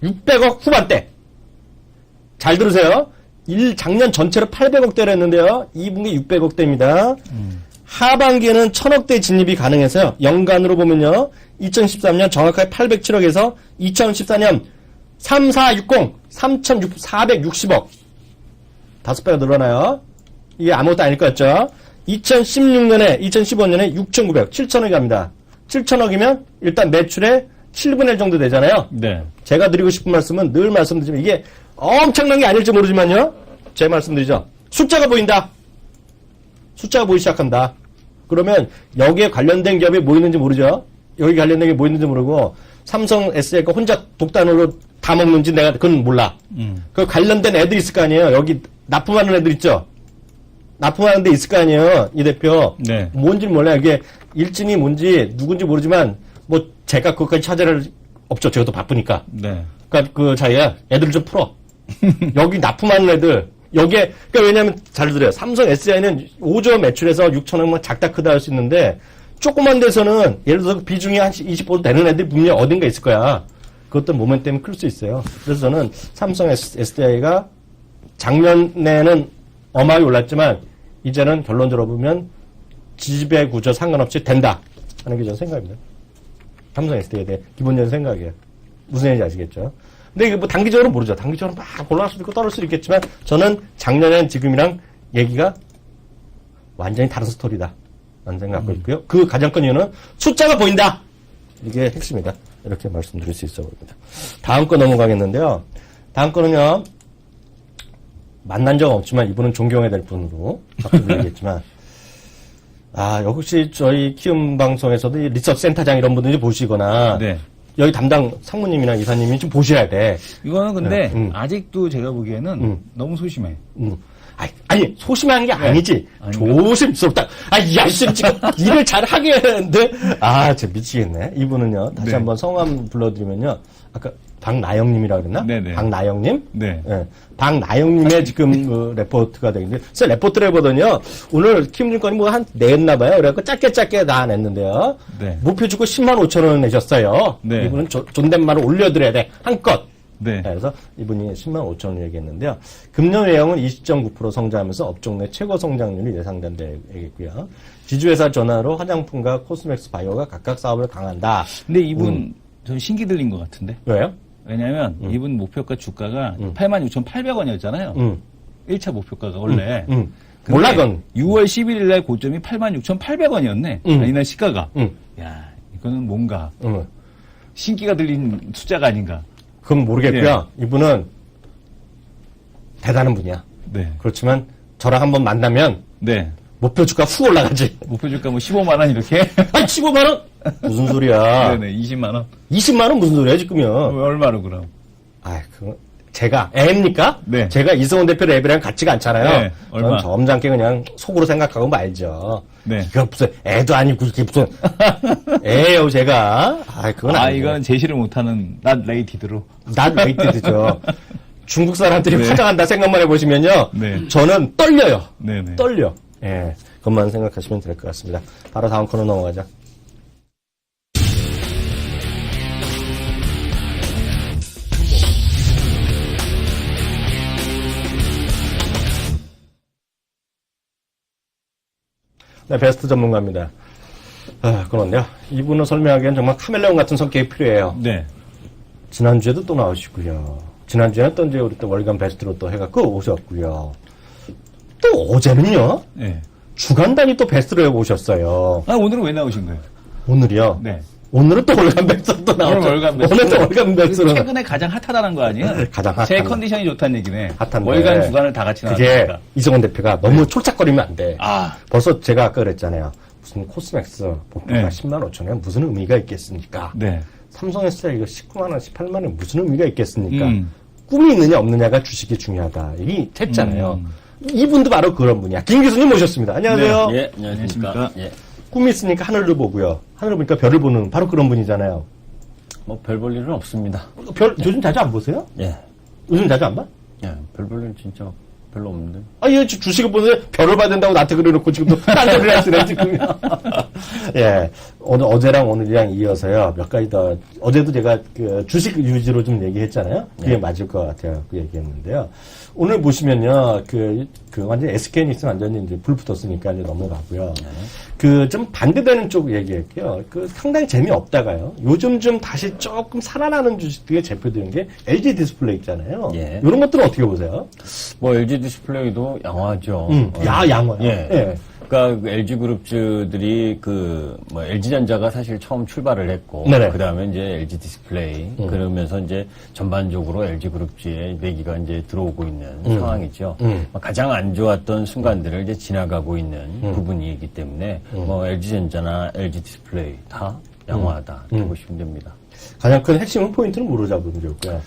600억 후반대. 잘 들으세요. 작년 전체로 800억대를 했는데요. 2분기 600억대입니다. 하반기에는 1000억대 진입이 가능해서요. 연간으로 보면요. 2013년 정확하게 807억에서 2014년 3460, 3460억. 5배가 늘어나요. 이게 아무것도 아닐 것 같죠? 2015년에 6,900, 7천억이 갑니다. 7천억이면 일단 매출의 7분의 1 정도 되잖아요. 네. 제가 드리고 싶은 말씀은 늘 말씀드리지만 이게 엄청난 게 아닐지 모르지만요. 제 말씀드리죠. 숫자가 보인다. 숫자가 보이기 시작한다. 그러면 여기에 관련된 기업이 뭐 있는지 모르죠. 여기 관련된 게 뭐 있는지 모르고 삼성 SDI가 혼자 독단으로 다 먹는지 내가 그건 몰라. 그 관련된 애들 있을 거 아니에요. 여기 납품하는 애들 있죠. 납품하는 데 있을 거 아니에요. 이 대표. 네. 뭔지 몰라요. 이게 일진이 뭔지 누군지 모르지만 뭐 제가 그것까지 찾아낼 없죠. 제가 또 바쁘니까. 네. 그러니까 자기야 애들 좀 풀어. 여기 납품하는 애들 여기에 그러니까 왜냐면 잘 들어요. 삼성 SDI는 5조 매출에서 6천억만 작다 크다 할 수 있는데 조그만 데서는 예를 들어서 비중이 한 20% 되는 애들이 분명히 어딘가 있을 거야. 그것도 모멘텀 때문에 클 수 있어요. 그래서 저는 삼성 SDI가 작년에는 어마하게 올랐지만 이제는 결론적으로 보면 지배 구조 상관없이 된다 하는 게 전 생각입니다. 삼성 SDI에 대해 기본적인 생각이에요. 무슨 얘기인지 아시겠죠? 근데 이게 뭐 단기적으로 모르죠. 단기적으로 막 올라갈 수도 있고 떨어질 수도 있겠지만 저는 작년엔 지금이랑 얘기가 완전히 다른 스토리다 라는 생각 갖고 있고요. 그 가장 큰 이유는 숫자가 보인다. 이게 핵심이다. 이렇게 말씀드릴 수 있어 보입니다. 다음 거 넘어가겠는데요. 다음 거는요. 만난 적은 없지만 이분은 존경해야 될 분으로 자꾸 얘기했지만 역시 저희 키움 방송에서도 이 리서치 센터장 이런 분들이 보시거나 네. 여기 담당 상무님이나 이사님이 좀 보셔야 돼. 이거는 근데 아직도 제가 보기에는 너무 소심해. 아니 소심한 게 아니지. 조심스럽다. 이 아저씨는 지금 일을 잘 하게 했는데 진짜 미치겠네. 이분은요. 다시 네. 한번 성함 불러드리면요. 아까 박나영님이라고 그랬나? 네네. 박나영님? 네. 네. 박나영님의 지금 그 레포트가 되는데, 그래서 레포트를 해보더니요, 오늘 키움증권이 뭐 한 냈나봐요. 그래갖고 짧게 다 냈는데요. 네. 목표 주고 10만 5천 원 내셨어요. 네. 이분은 존댓말을 올려드려야 돼. 한껏. 네. 그래서 이분이 10만 5천 원 얘기했는데요. 금년 외형은 20.9% 성장하면서 업종 내 최고 성장률이 예상된다 얘기했고요. 지주회사 전환으로 화장품과 코스맥스 바이오가 각각 사업을 강한다. 근데 이분 좀 신기 들린 것 같은데. 왜요? 왜냐면 이분 목표가 주가가 86,800원이었잖아요. 1차 목표가가 원래. 몰라 그건. 6월 11일 날 고점이 86,800원이었네. 이날 시가가. 야, 이거는 뭔가 신기가 들린 숫자가 아닌가. 그건 모르겠고요. 네. 이분은 대단한 분이야. 네. 그렇지만 저랑 한번 만나면 네. 목표 주가 훅 올라가지. 목표 주가 뭐 15만 원 이렇게? 15만 원? 무슨 소리야? 네네, 20만 원. 20만 원 무슨 소리야 지금요? 얼마로 그럼? 그거 제가 애입니까? 네. 제가 이성훈 대표 랩이랑 같지가 않잖아요. 네. 얼마? 저는 점잖게 그냥 속으로 생각하고 말죠. 네. 이거 무슨 애도 아니고 이게 무슨 애예요 제가. 그건 아니에요. 이건 제시를 못하는 not rated로. not rated죠. 중국 사람들이 화장한다 생각만 해보시면요. 네. 저는 떨려요. 네네. 떨려. 예. 그것만 생각하시면 될 것 같습니다. 바로 다음 코너 넘어가죠. 네, 베스트 전문가입니다. 그런데요. 이분을 설명하기엔 정말 카멜레온 같은 성격이 필요해요. 네. 지난주에도 또 나오시고요. 지난주에는 또 이제 우리 또 월간 베스트로 또 해갖고 오셨고요. 또 어제는요. 네. 주간 단위 또 베스트로 해오셨어요. 오늘은 왜 나오신 거예요? 오늘이요? 네. 오늘은 또 월간 베스트로 또 나오죠. 오늘 또 월간 베스트로. 최근에 가장 핫하다는 거 아니에요? 가장 핫한. 제 컨디션이 좋다는 얘기네. 핫한데. 월간 주간을 다 같이 나왔으니까. 그게 이성훈 대표가 너무 촐짝거리면 안 돼. 아. 벌써 제가 아까 그랬잖아요. 무슨 코스맥스 목표가 네. 10만 5천 원 무슨 의미가 있겠습니까? 네. 삼성에서 이거 19만 원, 18만 원 무슨 의미가 있겠습니까? 꿈이 있느냐 없느냐가 주식이 중요하다. 이게 했잖아요. 이분도 바로 그런 분이야. 김 교수님 모셨습니다. 안녕하세요. 네, 안녕하십니까. 예. 꿈이 있으니까 하늘을 보고요. 하늘을 보니까 별을 보는 바로 그런 분이잖아요. 별 볼 일은 없습니다. 별 요즘 자주 안 보세요? 예. 요즘 자주 안 봐? 예, 별볼일 진짜 별로 없는데. 아, 얘 주식을 보는데 별을 받는다고 나한테 그래놓고 지금도 딴 소리를 하시네, 지금. 예. 어제랑 오늘이랑 이어서요, 몇 가지 더, 어제도 제가 그 주식 유지로 좀 얘기했잖아요. 그게 네. 맞을 것 같아요. 그 얘기했는데요. 오늘 보시면요, 완전 SK닉스 완전히 이제 불 붙었으니까 이제 넘어가고요. 네. 좀 반대되는 쪽 얘기할게요. 상당히 재미없다가요. 요즘 좀 다시 조금 살아나는 주식들이 대표되는 게 LG 디스플레이 있잖아요. 예. 이런 것들은 어떻게 보세요? 뭐 LG 디스플레이도 양호하죠. 양호요. 예. 예. 그러니까 LG 그룹주들이 LG전자가 사실 처음 출발을 했고, 그 다음에 이제 LG 디스플레이, 그러면서 이제 전반적으로 LG 그룹주의 내기가 이제 들어오고 있는 상황이죠. 가장 안 좋았던 순간들을 이제 지나가고 있는 부분이기 때문에, LG전자나 LG 디스플레이 다 양호하다. 이렇게 보시면 됩니다. 가장 큰 핵심 포인트는 뭐로 잡으면 좋을까요?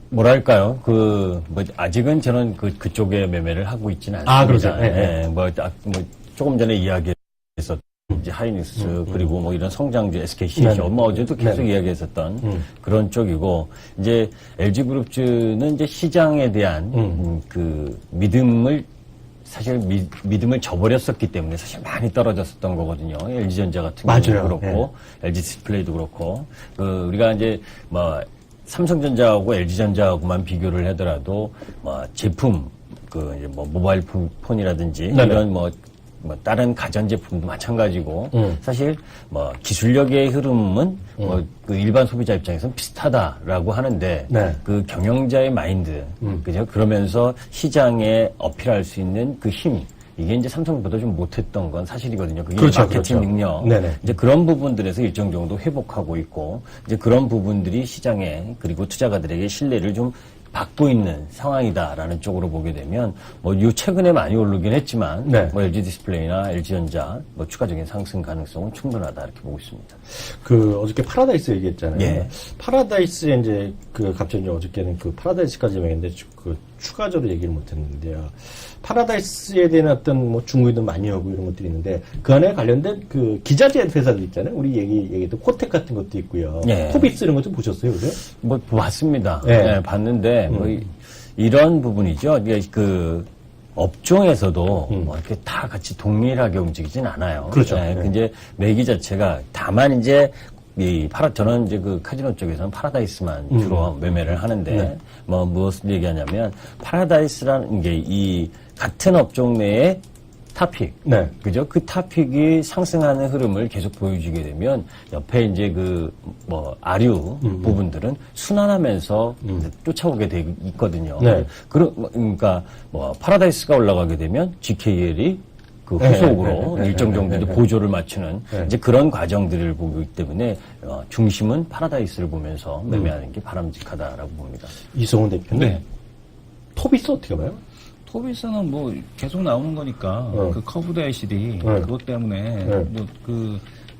뭐랄까요, 아직은 저는 그쪽에 매매를 하고 있지는 않습니다. 아, 그렇죠. 예, 조금 전에 이야기했었던, 이제 하이닉스, 그리고 이런 성장주, SKCJ, 어제도 계속 이야기했었던 그런 쪽이고, 이제 LG그룹주는 이제 시장에 대한, 믿음을 저버렸었기 때문에 사실 많이 떨어졌었던 거거든요. LG전자 같은 경우도 그렇고, LG 디스플레이도 그렇고, 우리가 이제 삼성전자하고 LG전자하고만 비교를 하더라도, 제품, 이제 모바일 폰이라든지, 이런 다른 가전제품도 마찬가지고, 사실, 기술력의 흐름은, 일반 소비자 입장에서는 비슷하다라고 하는데, 그 경영자의 마인드, 그죠? 그러면서 시장에 어필할 수 있는 그 힘, 이게 이제 삼성보다 좀 못했던 건 사실이거든요. 그게 그렇죠, 마케팅 그렇죠. 능력. 네네. 이제 그런 부분들에서 일정 정도 회복하고 있고, 이제 그런 부분들이 시장에 그리고 투자가들에게 신뢰를 좀 받고 있는 상황이다라는 쪽으로 보게 되면, 최근에 많이 오르긴 했지만, LG 디스플레이나 LG전자, 추가적인 상승 가능성은 충분하다 이렇게 보고 있습니다. 어저께 파라다이스 얘기했잖아요. 예. 파라다이스에 이제 갑자기 어저께는 파라다이스까지 얘기했는데 추가적으로 얘기를 못 했는데요. 파라다이스에 대한 어떤 중국인도 많이 오고 이런 것들이 있는데 그 안에 관련된 기자재 회사들 있잖아요. 우리 얘기했던 코텍 같은 것도 있고요. 예. 토비스 이런 것 좀 보셨어요, 그죠? 봤습니다. 예. 봤는데 이런 부분이죠. 업종에서도 이렇게 다 같이 동일하게 움직이진 않아요. 그렇죠. 이제 매기 자체가 다만 이제 저는 이제 카지노 쪽에서는 파라다이스만 주로 매매를 하는데, 무엇을 얘기하냐면, 파라다이스라는 게 같은 업종 내에 타픽. 그죠? 그 타픽이 상승하는 흐름을 계속 보여주게 되면, 옆에 이제 아류 부분들은 순환하면서 쫓아오게 돼 있거든요. 그러니까, 파라다이스가 올라가게 되면, GKL이 후속으로 일정 정도 보조를 맞추는 이제 그런 과정들을 보기 때문에 중심은 파라다이스를 보면서 매매하는 게 바람직하다라고 봅니다. 이성훈 대표님. 네. 토비스 어떻게 봐요? 토비스는 계속 나오는 거니까 커브드 LCD 그것 때문에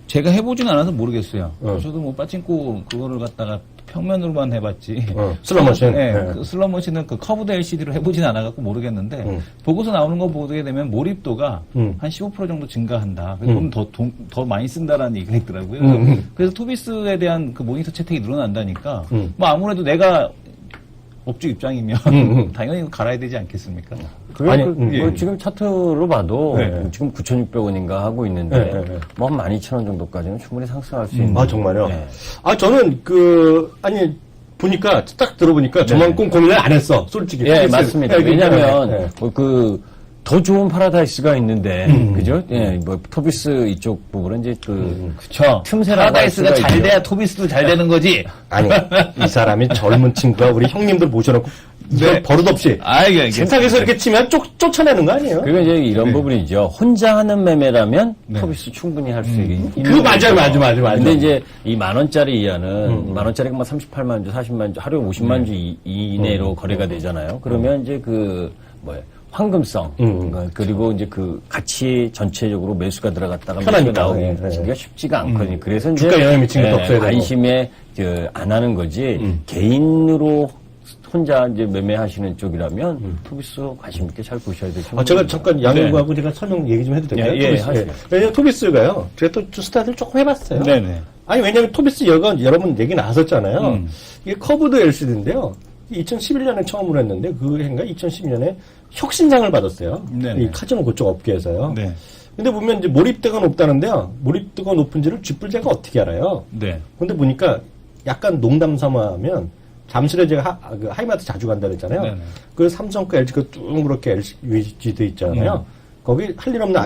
제가 해보진 않아서 모르겠어요. 저도 빠찡코 그거를 갖다가 평면으로만 해봤지. 슬롯머신. 슬롯머신은 커브드 LCD로 해보진 않아갖고 모르겠는데 보고서 나오는 거 보게 되면 몰입도가 한 15% 정도 증가한다. 그럼 더 많이 쓴다라는 얘기가 있더라고요. 그래서 토비스에 대한 모니터 채택이 늘어난다니까. 아무래도 내가 업주 입장이면 당연히 갈아야 되지 않겠습니까? 지금 차트로 봐도 지금 9,600원인가 하고 있는데 한 12,000원 정도까지는 충분히 상승할 수 있는. 아, 정말요? 저는 보니까 딱 들어보니까 저만큼 고민을 안 했어, 솔직히. 예, 맞습니다. 왜냐하면 더 좋은 파라다이스가 있는데, 그죠? 토비스 이쪽 부분은 이제 그쵸. 틈새라 파라다이스가 잘 돼야 토비스도 잘 되는 거지. 아니, 이 사람이 젊은 친구가 우리 형님들 모셔놓고, 버릇없이. 세상에서 이렇게 치면 쫓아내는 거 아니에요? 그리고 이제 이런 부분이죠. 혼자 하는 매매라면 토비스 충분히 할 수 있는. 맞아요. 근데 이제 이 10,000원짜리 이하는, 10,000원짜리가 38만 주, 40만 주, 하루에 50만 주 이내로 거래가 되잖아요. 그러면 이제 황금성, 그리고 이제 가치 전체적으로 매수가 들어갔다가 매수가 나오기가 쉽지가 않거든요. 그래서 이제 주가 영향 미치는 것도 없어야 되고. 관심에 안 하는 거지, 개인으로 혼자 이제 매매하시는 쪽이라면 토비스 관심 있게 잘 보셔야 되죠. 제가 잠깐 양현구하고 제가 설명 얘기 좀 해도 될까요? 하세요. 왜냐면 토비스가요, 제가 또 스타트를 조금 해봤어요. 아니, 왜냐면 토비스 여러분 얘기 나왔었잖아요. 이게 커브드 LCD인데요. 2011년에 처음으로 했는데, 그 해인가 2012년에 혁신상을 받았어요. 네네. 이 카지노 그쪽 업계에서요. 네. 근데 보면 이제 몰입도가 높다는데요. 몰입도가 높은지를 쥐뿔제가 어떻게 알아요? 네. 근데 보니까 약간 농담 삼아하면 잠실에 제가 그 하이마트 자주 간다 그랬잖아요. 네네. 그 삼성 거 LG 그 둥그렇게 LCD 있잖아요. 거기 할 일 없는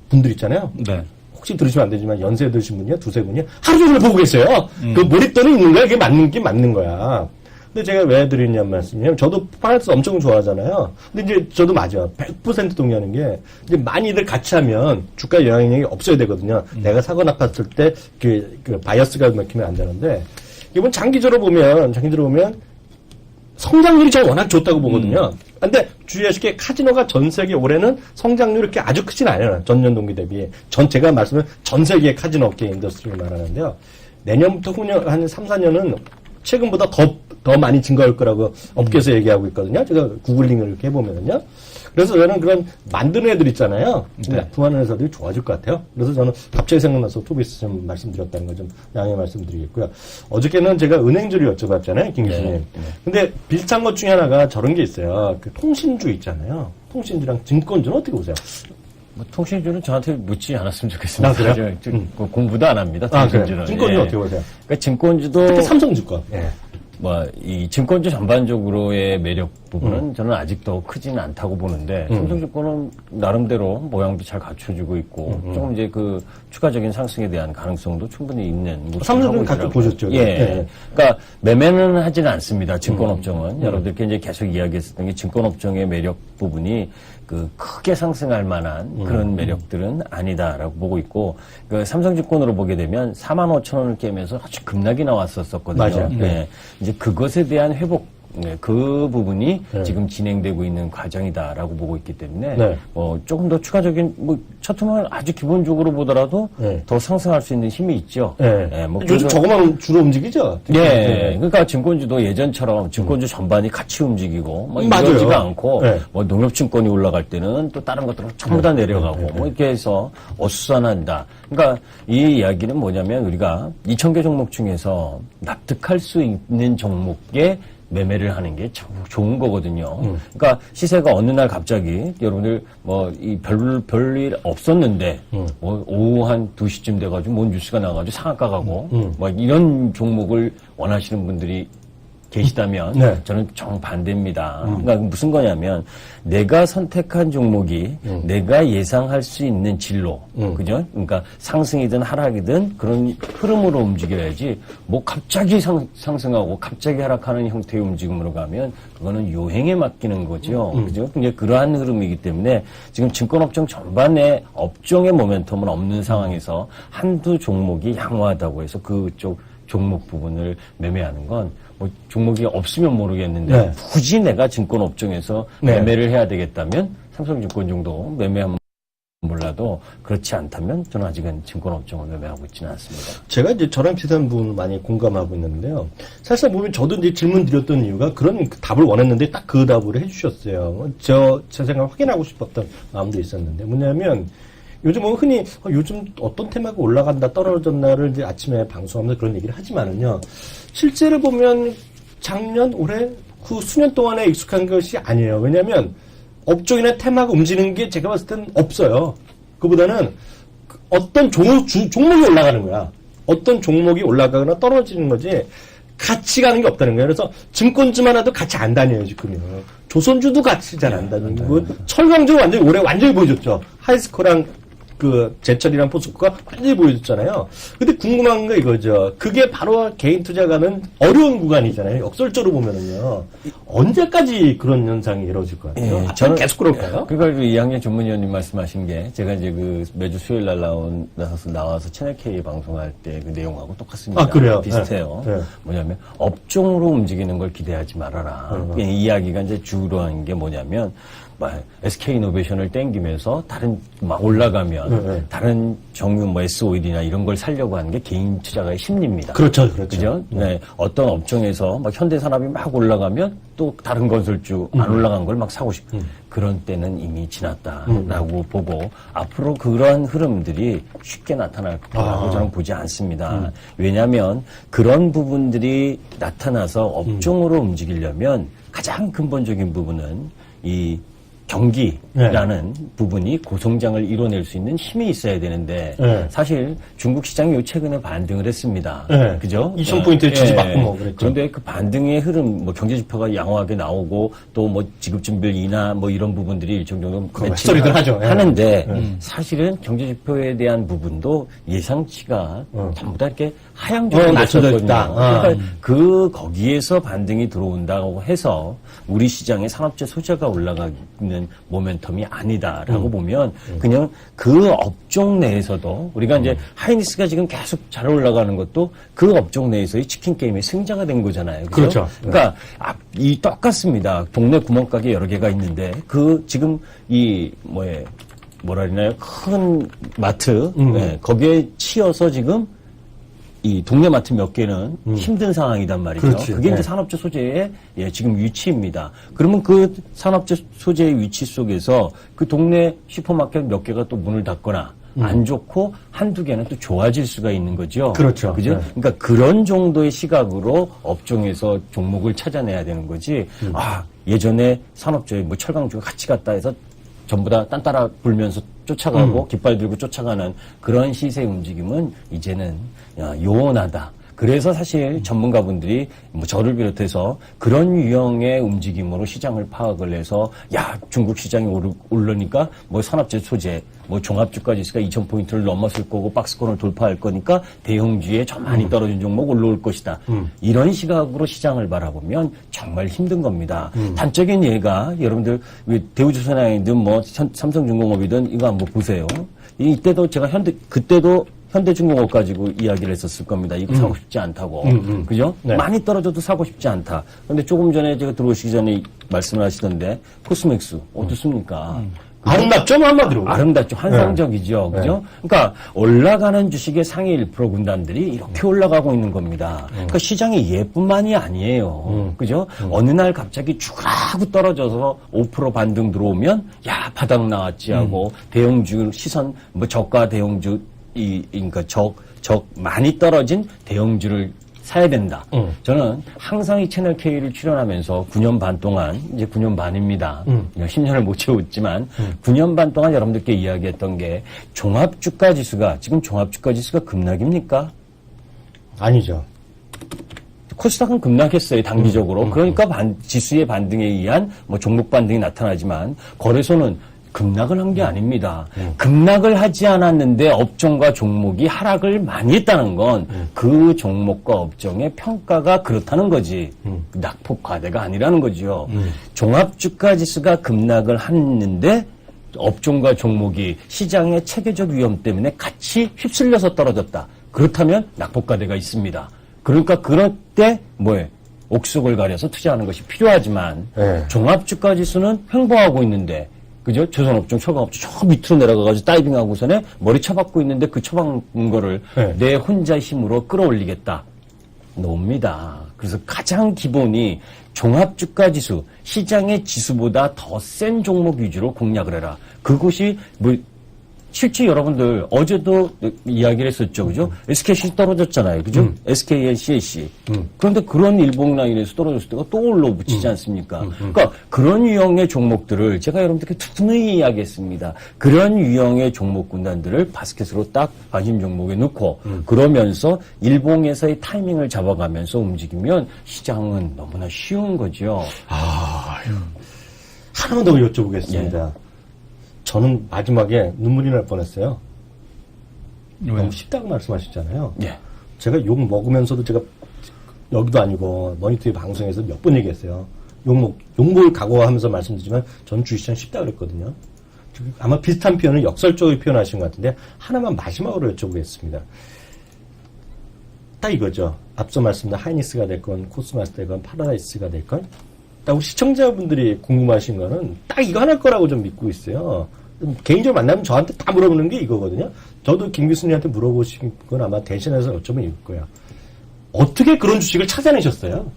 분들 있잖아요. 네. 혹시 들으시면 안 되지만 연세 드신 분이야, 두세 분이야, 하루 종일 보고 계세요. 그 몰입도는 있는 거야. 그게 맞는 거야. 근데 제가 왜 드리냐는 말씀이냐면, 저도 파라다이스 엄청 좋아하잖아요. 근데 이제 저도 맞아. 100% 동의하는 게, 이제 많이들 같이 하면 주가 영향력이 없어야 되거든요. 내가 사고 나빴을 때, 그 바이어스가 막히면 안 되는데, 이번 장기적으로 보면, 성장률이 저는 워낙 좋다고 보거든요. 근데 주의하실 게 카지노가 전 세계 올해는 성장률이 이렇게 아주 크진 않아요. 전년 동기 대비. 제가 말씀은 전 세계 카지노 업계 인더스트리를 말하는데요. 내년부터 후년, 한 3, 4년은 최근보다 더 많이 증가할 거라고 업계에서 얘기하고 있거든요. 제가 구글링을 이렇게 해보면요. 그래서 저는 그런 만드는 애들 있잖아요. 납품하는 회사들이 좋아질 것 같아요. 그래서 저는 갑자기 생각나서 토비스 좀 말씀드렸다는 거 좀 양해 말씀드리겠고요. 어저께는 제가 은행주를 여쭤봤잖아요, 김 교수님. 네. 근데 비슷한 것 중에 하나가 저런 게 있어요. 그 통신주 있잖아요. 통신주랑 증권주는 어떻게 보세요? 뭐 통신주는 저한테 묻지 않았으면 좋겠습니다. 아, 그래요? 공부도 안 합니다. 그래요? 통신주는. 증권주는 예. 어떻게 보세요? 그러니까 증권주도 특히 삼성증권. 예. 이 증권주 전반적으로의 매력 부분은 저는 아직도 크지는 않다고 보는데, 삼성증권은 나름대로 모양도 잘 갖춰지고 있고, 조금 이제 그 추가적인 상승에 대한 가능성도 충분히 있는. 삼성증권 가끔 보셨죠? 예. 네. 그러니까 매매는 하지는 않습니다. 증권업종은. 여러분들께 이제 계속 이야기했었던 게 증권업종의 매력 부분이 그 크게 상승할 만한 그런 매력들은 아니다라고 보고 있고, 그 삼성증권으로 보게 되면 45,000원을 깨면서 아주 급락이 나왔었거든요. 맞아요. 네. 이제 그것에 대한 회복, 네, 그 부분이 네. 지금 진행되고 있는 과정이다라고 보고 있기 때문에 네. 조금 더 추가적인 첫 텀은 아주 기본적으로 보더라도 네. 더 상승할 수 있는 힘이 있죠. 네. 예, 뭐 요즘 그래서- 저거만 주로 움직이죠? 예, 네. 그러니까 증권주도 예전처럼 증권주 전반이 같이 움직이고 뭐 맞아요. 이러지가 않고 네. 뭐 농협증권이 올라갈 때는 또 다른 것들은 전부 다 내려가고 뭐 이렇게 해서 어수선한다. 그러니까 이 이야기는 뭐냐면 우리가 2,000개 종목 중에서 납득할 수 있는 종목에 매매를 하는 게 참 좋은 거거든요. 그러니까 시세가 어느 날 갑자기 여러분들 뭐 이 별일 없었는데 뭐 오후 한 2시쯤 돼가지고 뭔 뉴스가 나가지고 상한가 가고 뭐 이런 종목을 원하시는 분들이 계시다면 네. 저는 정반대입니다. 그러니까 무슨 거냐면 내가 선택한 종목이 내가 예상할 수 있는 진로, 그죠? 그러니까 상승이든 하락이든 그런 흐름으로 움직여야지 뭐 갑자기 상승하고 갑자기 하락하는 형태의 움직임으로 가면 그거는 요행에 맡기는 거죠. 그죠? 이제 그러한 흐름이기 때문에 지금 증권업종 전반의 업종의 모멘텀은 없는 상황에서 한두 종목이 양호하다고 해서 그쪽 종목 부분을 매매하는 건 뭐 종목이 없으면 모르겠는데 네. 굳이 내가 증권 업종에서 네. 매매를 해야 되겠다면 삼성증권 정도 매매하면 몰라도 그렇지 않다면 저는 아직은 증권 업종을 매매하고 있지는 않습니다. 제가 이제 저랑 비슷한 부분을 많이 공감하고 있는데요. 사실 보면 저도 이제 질문 드렸던 이유가 그런 답을 원했는데 딱 그 답을 해주셨어요. 제 생각 확인하고 싶었던 마음도 있었는데 뭐냐면 요즘 뭐 흔히 요즘 어떤 테마가 올라간다 떨어졌나를 이제 아침에 방송하면서 그런 얘기를 하지만은요. 실제로 보면 작년 올해 그 수년 동안에 익숙한 것이 아니에요. 왜냐하면 업종이나 테마가 움직이는 게 제가 봤을 때는 없어요. 그보다는 어떤 종목이 올라가는 거야. 어떤 종목이 올라가거나 떨어지는 거지 같이 가는 게 없다는 거예요. 그래서 증권주만 해도 같이 안 다녀요, 지금요. 조선주도 같이 잘 안 다니고 철강주 완전히 올해 완전히 보여줬죠. 하이스코랑 그 제철이랑 포스코가 완전히 보여줬잖아요. 근데 궁금한 거 이거죠. 그게 바로 개인 투자가는 어려운 구간이잖아요. 역설적으로 보면은요. 언제까지 그런 현상이 이루어질 것 같아요? 저는 계속 그럴까요? 그러니까 그 이학년 전문위원님 말씀하신 게 제가 이제 그 매주 수요일 날 나와서 채널 K 방송할 때 그 내용하고 똑같습니다. 아, 그래요? 비슷해요. 네. 뭐냐면 업종으로 움직이는 걸 기대하지 말아라. 이 이야기가 이제 주로 하는 게 뭐냐면 SK이노베이션을 땡기면서 다른 막 올라가면 다른 정유 뭐 S-오일이나 이런 걸 살려고 하는 게 개인 투자가의 심리입니다. 그렇죠. 그죠? 네. 어떤 업종에서 막 현대산업이 막 올라가면 또 또 다른 건설주 안 올라간 걸 막 사고 싶고 그런 때는 이미 지났다라고 보고 앞으로 그러한 흐름들이 쉽게 나타날 거라고 저는 보지 않습니다. 왜냐하면 그런 부분들이 나타나서 업종으로 움직이려면 가장 근본적인 부분은 이 경기라는 부분이 고성장을 이뤄낼 수 있는 힘이 있어야 되는데 사실 중국 시장이 요 최근에 반등을 했습니다. 그죠? 2000포인트 지지받고 뭐 그랬죠. 그런데 그 반등의 흐름, 뭐 경제 지표가 양호하게 나오고 또 뭐 지급준별 인하 뭐 이런 부분들이 일정 정도 헛소리들 하죠. 하는데 사실은 경제 지표에 대한 부분도 예상치가 전부 다 이렇게 하향적으로 낮춰졌다. 그러니까 그 거기에서 반등이 들어온다고 해서 우리 시장의 산업재 소재가 올라가는 모멘텀이 아니다라고 보면 그냥 그 업종 내에서도 우리가 이제 하이니스가 지금 계속 잘 올라가는 것도 그 업종 내에서의 치킨 게임의 승자가 된 거잖아요. 그렇죠? 그러니까 이 똑같습니다. 동네 구멍가게 여러 개가 있는데 그 지금 이 뭐라 그러나요? 큰 마트 거기에 치여서 지금 이 동네 마트 몇 개는 힘든 상황이단 말이죠. 그렇지. 그게 이제 산업재 소재의 지금 위치입니다. 그러면 그 산업재 소재의 위치 속에서 그 동네 슈퍼마켓 몇 개가 또 문을 닫거나 안 좋고 한두 개는 또 좋아질 수가 있는 거죠. 그렇죠. 그죠? 그러니까 그런 정도의 시각으로 업종에서 종목을 찾아내야 되는 거지. 예전에 산업재에 뭐 철강주가 같이 갔다 해서 전부 다 딴따라 불면서 쫓아가고 깃발 들고 쫓아가는 그런 시세 움직임은 이제는 요원하다. 그래서 사실 전문가분들이 뭐 저를 비롯해서 그런 유형의 움직임으로 시장을 파악을 해서 중국 시장이 오르니까 뭐 산업재 소재, 뭐 종합주가 지수가 2000포인트를 넘었을 거고 박스권을 돌파할 거니까 대형주에 저 많이 떨어진 종목 올라올 것이다. 이런 시각으로 시장을 바라보면 정말 힘든 겁니다. 단적인 예가 여러분들 대우조선해양이든 뭐 삼성중공업이든 이거 한번 보세요. 이때도 제가 그때도 현대중공업 가지고 이야기를 했었을 겁니다. 이거 사고 싶지 않다고. 그죠? 네. 많이 떨어져도 사고 싶지 않다. 그런데 조금 전에 제가 들어오시기 전에 말씀을 하시던데 코스맥스 어떻습니까? 아름답죠, 한마디로. 아름답죠. 환상적이죠. 그죠? 그러니까 올라가는 주식의 상위 1% 군단들이 이렇게 올라가고 있는 겁니다. 그러니까 시장이 얘뿐만이 아니에요. 그죠? 어느 날 갑자기 쭉 하고 떨어져서 5% 반등 들어오면 바닥 나왔지 하고 대형주 시선 뭐 저가 대형주 그러니까 많이 떨어진 대형주를 사야 된다. 저는 항상 이 채널 K를 출연하면서 9년 반 동안, 이제 9년 반입니다. 10년을 못 채웠지만, 9년 반 동안 여러분들께 이야기했던 게, 지금 종합주가지수가 급락입니까? 아니죠. 코스닥은 급락했어요, 단기적으로. 그러니까 지수의 반등에 의한 뭐 종목 반등이 나타나지만, 거래소는 급락을 한 게 아닙니다. 급락을 하지 않았는데 업종과 종목이 하락을 많이 했다는 건 그 종목과 업종의 평가가 그렇다는 거지. 낙폭 과대가 아니라는 거죠. 종합주가지수가 급락을 했는데 업종과 종목이 시장의 체계적 위험 때문에 같이 휩쓸려서 떨어졌다. 그렇다면 낙폭 과대가 있습니다. 그러니까 그럴 때 옥석을 가려서 투자하는 것이 필요하지만 종합주가지수는 횡보하고 있는데 그죠? 조선업종, 철강업종 저 밑으로 내려가가지고 다이빙하고서는 머리 쳐박고 있는데 그 쳐박은 거를 내 혼자 힘으로 끌어올리겠다. 놉니다. 그래서 가장 기본이 종합주가지수, 시장의 지수보다 더 센 종목 위주로 공략을 해라. 그것이 실제 여러분들 어제도 이야기를 했었죠. 그죠? SKC 떨어졌잖아요. 그죠? SK의 CAC. 그런데 그런 일봉 라인에서 떨어졌을 때가 또 올라붙이지 않습니까? 그러니까 그런 유형의 종목들을 제가 여러분들께 투명히 이야기했습니다. 그런 유형의 종목 군단들을 바스켓으로 딱 관심 종목에 넣고 그러면서 일봉에서의 타이밍을 잡아가면서 움직이면 시장은 너무나 쉬운 거죠. 하나만 더 여쭤보겠습니다. 저는 마지막에 눈물이 날 뻔했어요. 너무 쉽다고 말씀하셨잖아요. 제가 욕 먹으면서도 제가 여기도 아니고 머니터리 방송에서 몇 번 얘기했어요. 욕먹을 각오하면서 말씀드리지만 전 주시장 쉽다 그랬거든요. 아마 비슷한 표현을 역설적으로 표현하신 것 같은데 하나만 마지막으로 여쭤보겠습니다. 딱 이거죠. 앞서 말씀드린 하이니스가 됐건 코스마스가 됐건 파라다이스가 됐건 딱 우리 시청자분들이 궁금하신 거는 딱 이거 하나일 거라고 좀 믿고 있어요. 개인적으로 만나면 저한테 다 물어보는 게 이거거든요. 저도 김 교수님한테 물어보신 건 아마 대신해서 어쩌면 이걸 거예요. 어떻게 그런 주식을 찾아내셨어요?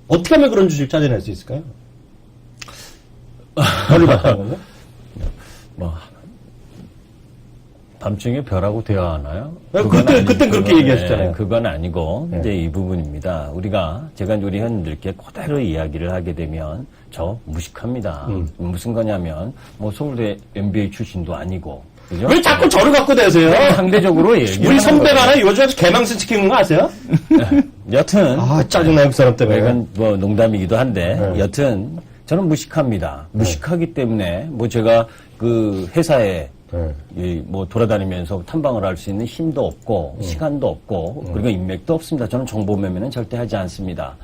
어떻게 하면 그런 주식을 찾아낼 수 있을까요? 별을 봤다는 건가? 뭐 밤중에 별하고 대화하나요? 그땐 그렇게 얘기하셨잖아요. 그건 아니고 이제 이 부분입니다. 제가 우리 현님들께 그대로 이야기를 하게 되면 저 무식합니다. 무슨 거냐면 뭐 서울대 MBA 출신도 아니고. 그죠? 왜 자꾸 저를 갖고 대세요? 상대적으로 얘기. 우리 선배가 하나 요즘에 개망신 시키는 거 아세요? 여튼 짜증나요 그 사람 때문에. 이건 뭐 농담이기도 한데 여튼 저는 무식합니다. 무식하기 때문에 뭐 제가 그 회사에 뭐 돌아다니면서 탐방을 할 수 있는 힘도 없고 시간도 없고 그리고 인맥도 없습니다. 저는 정보 매매는 절대 하지 않습니다.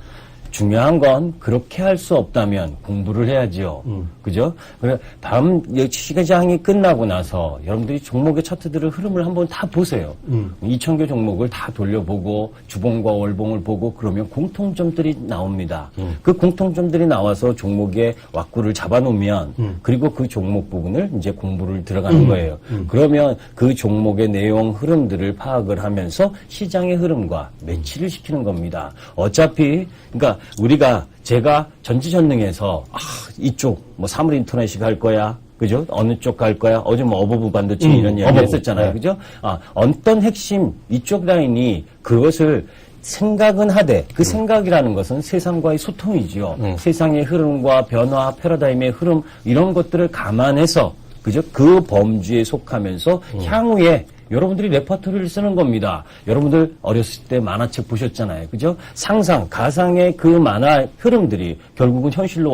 중요한 건 그렇게 할 수 없다면 공부를 해야지요. 그죠? 그래 다음 시장이 끝나고 나서 여러분들이 종목의 차트들을 흐름을 한번 다 보세요. 2,000개 종목을 다 돌려보고 주봉과 월봉을 보고 그러면 공통점들이 나옵니다. 그 공통점들이 나와서 종목의 왁구를 잡아놓으면 그리고 그 종목 부분을 이제 공부를 들어가는 거예요. 그러면 그 종목의 내용 흐름들을 파악을 하면서 시장의 흐름과 매치를 시키는 겁니다. 어차피 그러니까 제가 전지전능해서 이쪽 뭐 사물인터넷이 갈 거야. 그죠? 어느 쪽 갈 거야? 어제 뭐 어버브 반도체 이런 이야기 했었잖아요. 그죠? 어떤 핵심 이쪽 라인이 그것을 생각은 하되 그 생각이라는 것은 세상과의 소통이지요. 세상의 흐름과 변화, 패러다임의 흐름 이런 것들을 감안해서 그죠? 그 범주에 속하면서 향후에 여러분들이 레퍼토리를 쓰는 겁니다. 여러분들 어렸을 때 만화책 보셨잖아요. 그죠? 상상, 가상의 그 만화 흐름들이 결국은 현실로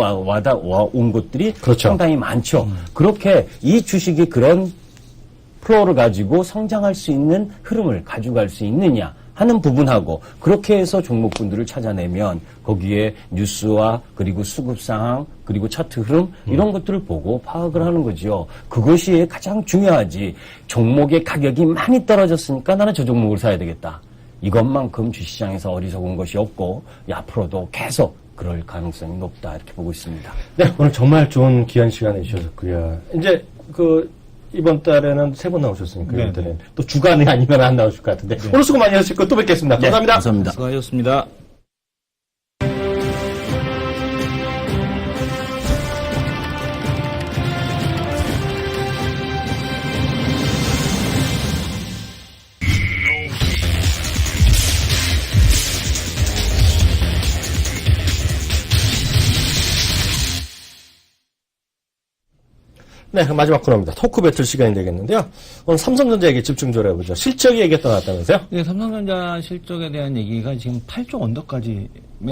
온 것들이 그렇죠. 상당히 많죠. 그렇게 이 주식이 그런 플로어를 가지고 성장할 수 있는 흐름을 가져갈 수 있느냐 하는 부분하고 그렇게 해서 종목군들을 찾아내면 거기에 뉴스와 그리고 수급 상황 그리고 차트 흐름 이런 것들을 보고 파악을 하는 거죠. 그것이 가장 중요하지. 종목의 가격이 많이 떨어졌으니까 나는 저 종목을 사야 되겠다. 이것만큼 주시장에서 어리석은 것이 없고 앞으로도 계속 그럴 가능성이 높다 이렇게 보고 있습니다. 네, 오늘 정말 좋은 귀한 시간을 주셨고요. 이제 이번 달에는 3번 나오셨으니까 네. 이번에는 또 주간이 아니면 안 나오실 것 같은데 오늘 수고 많이 하셨고 또 뵙겠습니다. 감사합니다. 감사합니다. 수고하셨습니다. 네, 마지막 코너입니다. 토크 배틀 시간이 되겠는데요. 오늘 삼성전자 얘기 집중적으로 해보죠. 실적 얘기가 떠났다면서요? 네, 삼성전자 실적에 대한 얘기가 지금 8조 언더까지.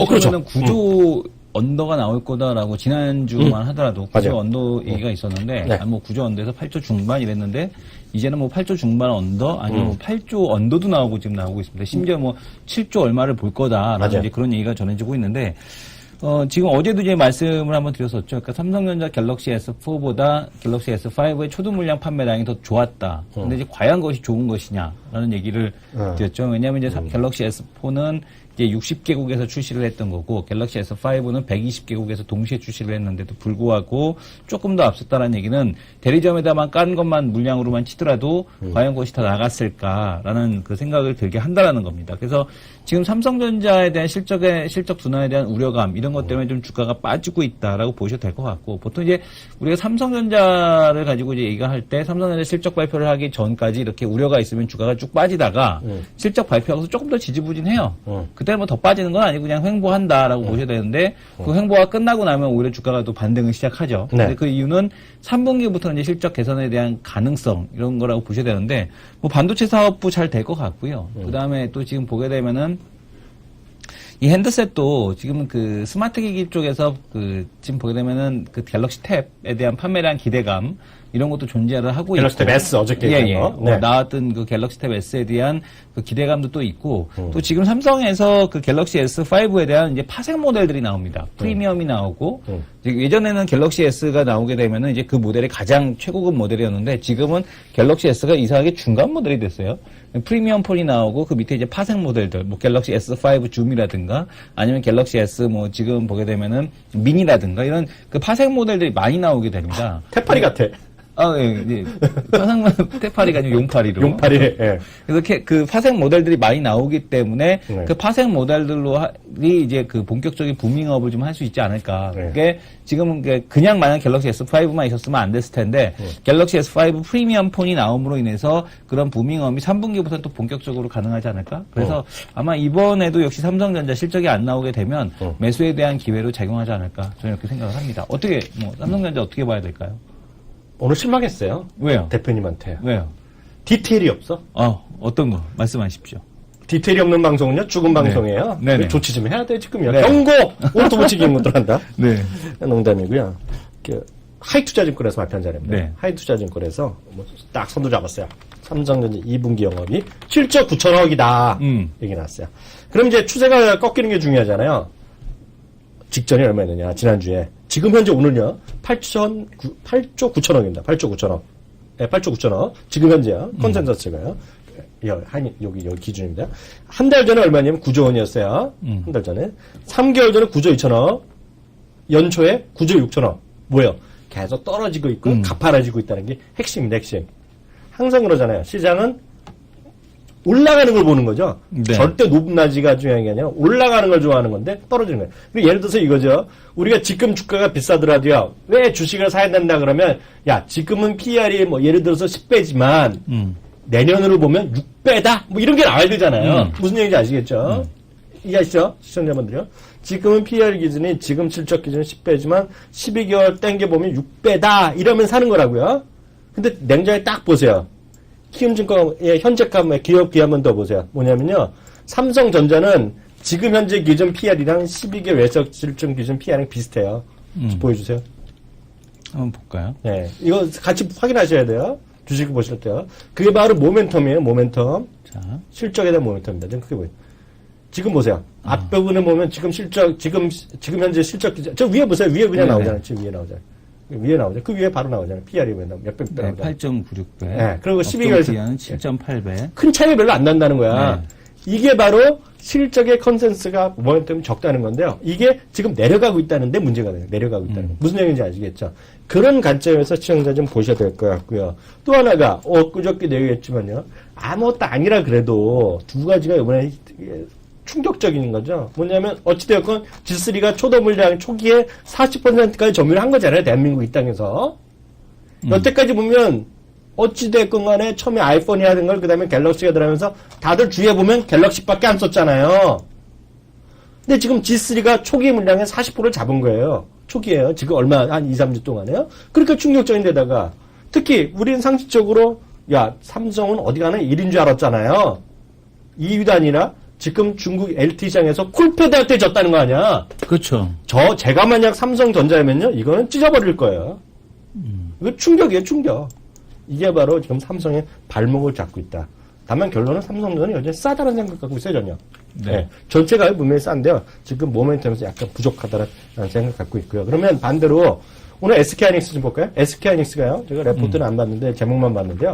그렇죠. 9조 언더가 나올 거다라고 지난주만 하더라도 9조 맞아요. 언더 얘기가 있었는데, 네. 뭐 9조 언더에서 8조 중반 이랬는데, 이제는 뭐 8조 중반 언더, 아니면 뭐 8조 언더도 나오고 있습니다. 심지어 뭐 7조 얼마를 볼 거다라는 맞아요. 이제 그런 얘기가 전해지고 있는데, 지금 어제도 이제 말씀을 한번 드렸었죠. 그러니까 삼성전자 갤럭시 S4보다 갤럭시 S5의 초도 물량 판매량이 더 좋았다. 근데 이제 과연 그것이 좋은 것이냐라는 얘기를 드렸죠. 왜냐하면 이제 갤럭시 S4는 이제 60개국에서 출시를 했던 거고 갤럭시 S5는 120개국에서 동시에 출시를 했는데도 불구하고 조금 더 앞섰다는 얘기는 대리점에다만 깐 것만 물량으로만 치더라도 과연 그것이 더 나갔을까라는 그 생각을 들게 한다라는 겁니다. 그래서 지금 삼성전자에 대한 실적 둔화에 대한 우려감 이런 것 때문에 좀 주가가 빠지고 있다라고 보셔도 될 것 같고 보통 이제 우리가 삼성전자를 가지고 이제 얘기를 할 때 삼성전자 실적 발표를 하기 전까지 이렇게 우려가 있으면 주가가 쭉 빠지다가 실적 발표하고서 조금 더 지지부진해요. 그때는 뭐 더 빠지는 건 아니고 그냥 횡보한다라고 보셔야 되는데 그 횡보가 끝나고 나면 오히려 주가가 또 반등을 시작하죠. 네. 근데 그 이유는 3분기부터는 이제 실적 개선에 대한 가능성 이런 거라고 보셔야 되는데 뭐 반도체 사업부 잘 될 것 같고요. 그다음에 또 지금 보게 되면은 이 핸드셋도 지금 그 스마트 기기 쪽에서 지금 보게 되면은 그 갤럭시 탭에 대한 판매량 기대감 이런 것도 존재를 하고 갤럭시 있고. 탭 S 어저께 얘기한 거. 네. 나왔던 그 갤럭시 탭 S에 대한 그 기대감도 또 있고 또 지금 삼성에서 그 갤럭시 S5에 대한 이제 파생 모델들이 나옵니다. 프리미엄이 나오고 예전에는 갤럭시 S가 나오게 되면은 이제 그 모델이 가장 최고급 모델이었는데 지금은 갤럭시 S가 이상하게 중간 모델이 됐어요. 프리미엄 폰이 나오고 그 밑에 이제 파생 모델들 뭐 갤럭시 S5 줌이라든가 아니면 갤럭시 S 뭐 지금 보게 되면은 미니라든가 이런 그 파생 모델들이 많이 나오게 됩니다. 태파리 같아. 예. 파생만 태파리가 아니고 용파리로. 용파리. 예. 그래서 그 파생 모델들이 많이 나오기 때문에 네. 그 파생 모델들로 이제 그 본격적인 부밍업을 좀 할 수 있지 않을까. 네. 그게 지금은 그냥 만약 갤럭시 S5만 있었으면 안 됐을 텐데 갤럭시 S5 프리미엄 폰이 나옴으로 인해서 그런 부밍업이 3분기부터 또 본격적으로 가능하지 않을까. 그래서 아마 이번에도 역시 삼성전자 실적이 안 나오게 되면 매수에 대한 기회로 작용하지 않을까. 저는 이렇게 생각을 합니다. 어떻게 삼성전자 어떻게 봐야 될까요? 오늘 실망했어요. 왜요? 대표님한테. 왜요? 디테일이 없어. 어떤 거 말씀하십시오. 디테일이 없는 방송은요, 죽은 방송이에요. 네네. 조치 좀 해야 돼, 지금요. 네. 경고! 오늘도 못 지키는 것들 한다. 네. 농담이고요. 하이투자증권에서 발표한 자료입니다. 네. 하이투자증권에서 딱 선도 잡았어요. 삼성전자 2분기 영업이 7조 9천억이다. 얘기 나왔어요. 그럼 이제 추세가 꺾이는 게 중요하잖아요. 직전이 얼마였느냐, 지난주에. 지금 현재 오늘요, 8조 9천억입니다. 8조 9천억. 네, 8조 9천억. 지금 현재요. 컨센서스가요. 여기 기준입니다. 한 달 전에 얼마냐면 9조 원이었어요. 한 달 전에. 3개월 전에 9조 2천억. 연초에 9조 6천억. 뭐예요? 계속 떨어지고 있고, 가파라지고 있다는 게 핵심입니다, 핵심. 항상 그러잖아요. 시장은 올라가는 걸 보는 거죠. 네. 절대 높낮이가 중요한 게 아니라 올라가는 걸 좋아하는 건데 떨어지는 거예요. 그리고 예를 들어서 이거죠. 우리가 지금 주가가 비싸더라도요. 왜 주식을 사야 된다 그러면 야 지금은 PR이 뭐 예를 들어서 10배지만 내년으로 보면 6배다? 뭐 이런 게 나와야 되잖아요. 무슨 얘기인지 아시겠죠? 이해하시죠? 시청자분들이요. 지금은 PR 기준이 지금 실적 기준이 10배지만 12개월 땡겨보면 6배다 이러면 사는 거라고요. 근데 냉정히 딱 보세요. 키움증권의 현재값의 기업 기업 한번 더 보세요. 뭐냐면요. 삼성전자는 지금 현재 기준 PR이랑 12개월 외적 실적 기준 PR이랑 비슷해요. 보여주세요. 한번 볼까요? 네. 이거 같이 확인하셔야 돼요. 주식 보실 때요. 그게 바로 모멘텀이에요. 모멘텀. 자. 실적에 대한 모멘텀입니다. 좀 크게 보여요. 지금 보세요. 앞부분에 보면 지금 실적, 지금 현재 실적 기준. 저 위에 보세요. 위에 그냥 네네. 나오잖아요. 지금 위에 나오잖아요. 위에 나오죠. 그 위에 바로 나오잖아요. PR이 몇백 배 네, 나오잖아요. 8.96배. 네, 그리고 12개월 기한은 7.8배. 큰 차이가 별로 안 난다는 거야. 네. 이게 바로 실적의 컨센서스가 모멘텀이 적다는 건데요. 이게 지금 내려가고 있다는데 문제가 돼요. 내려가고 있다는 거. 무슨 얘기인지 아시겠죠? 그런 관점에서 시청자 좀 보셔야 될 것 같고요. 또 하나가 그저께 내용했지만요. 아무것도 아니라 그래도 두 가지가 이번에 충격적인 거죠. 뭐냐면 어찌되었건 G3가 초도 물량 초기에 40%까지 점유를 한 거잖아요. 대한민국 이 땅에서. 여태까지 보면 어찌됐건 간에 처음에 아이폰이 하던 걸 그다음에 갤럭시가 들어가면서 다들 주위에 보면 갤럭시밖에 안 썼잖아요. 근데 지금 G3가 초기 물량의 40%를 잡은 거예요. 초기에요. 지금 한 2, 3주 동안에요. 그러니까 충격적인 데다가 특히 우리는 상식적으로 야 삼성은 어디 가나 1인 줄 알았잖아요. 2위도 아니라 지금 중국 LT시장에서 쿨패드한테 졌다는 거 아니야. 그렇죠. 제가 만약 삼성전자면요, 이거는 찢어버릴 거예요. 이거 충격이에요, 충격. 이게 바로 지금 삼성의 발목을 잡고 있다. 다만 결론은 삼성전자는 여전히 싸다는 생각 갖고 있어요, 전혀. 네. 네. 전체가 분명히 싼데요. 지금 모멘텀에서 약간 부족하다는 생각 갖고 있고요. 그러면 반대로 오늘 SK하이닉스 좀 볼까요? SK하이닉스가요. 제가 레포트는 안 봤는데 제목만 봤는데요.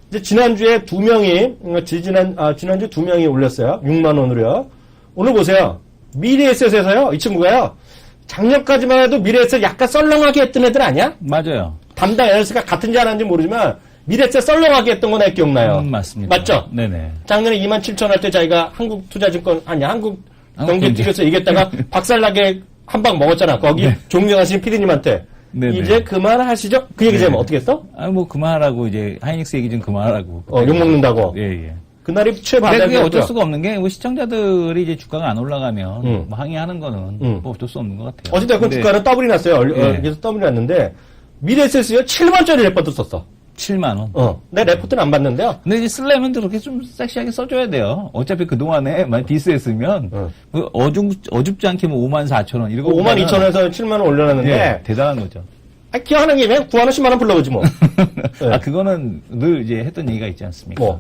이제 지난주에 지난주 2명이 올렸어요. 6만 원으로요. 오늘 보세요. 미래에셋에서요. 이 친구가요. 작년까지만 해도 미래에셋 약간 썰렁하게 했던 애들 아니야? 맞아요. 담당 애널리스트가 같은지 안 하는지 모르지만 미래에셋 썰렁하게 했던 거 내 기억나요. 맞습니다. 맞죠? 네네. 작년에 27,000 할 때 자기가 한국투자증권 한국경제TV에서 얘기했다가 박살나게 한 방 먹었잖아. 거기 네. 존경하시는 PD님한테. 네네. 이제 그만하시죠? 그 얘기 좀 어떻게 했어? 그만하라고 이제 하이닉스 얘기 좀 그만하라고. 욕먹는다고? 예. 그날이 근데 최바닥이었죠. 그게 어쩔 수가 없는 게, 시청자들이 이제 주가가 안 올라가면, 항의하는 거는, 어쩔 수 없는 것 같아요. 어쨌든 주가는 더블이 났어요. 예. 그래서 더블이 났는데, 미래에셋이요, 7만짜리 레포트 썼어. 7만원. 내 레포트는 안 봤는데요. 근데 이제 쓰려면 그렇게 좀 섹시하게 써줘야 돼요. 어차피 그동안에 만약 디스했으면, 어줍지 않게 54,000원, 이러고. 52,000원에서 7만원 올려놨는데. 예, 대단한 거죠. 기왕하는 김에 9만원, 10만원 불러보지 뭐. 네. 그거는 늘 이제 했던 얘기가 있지 않습니까? 뭐?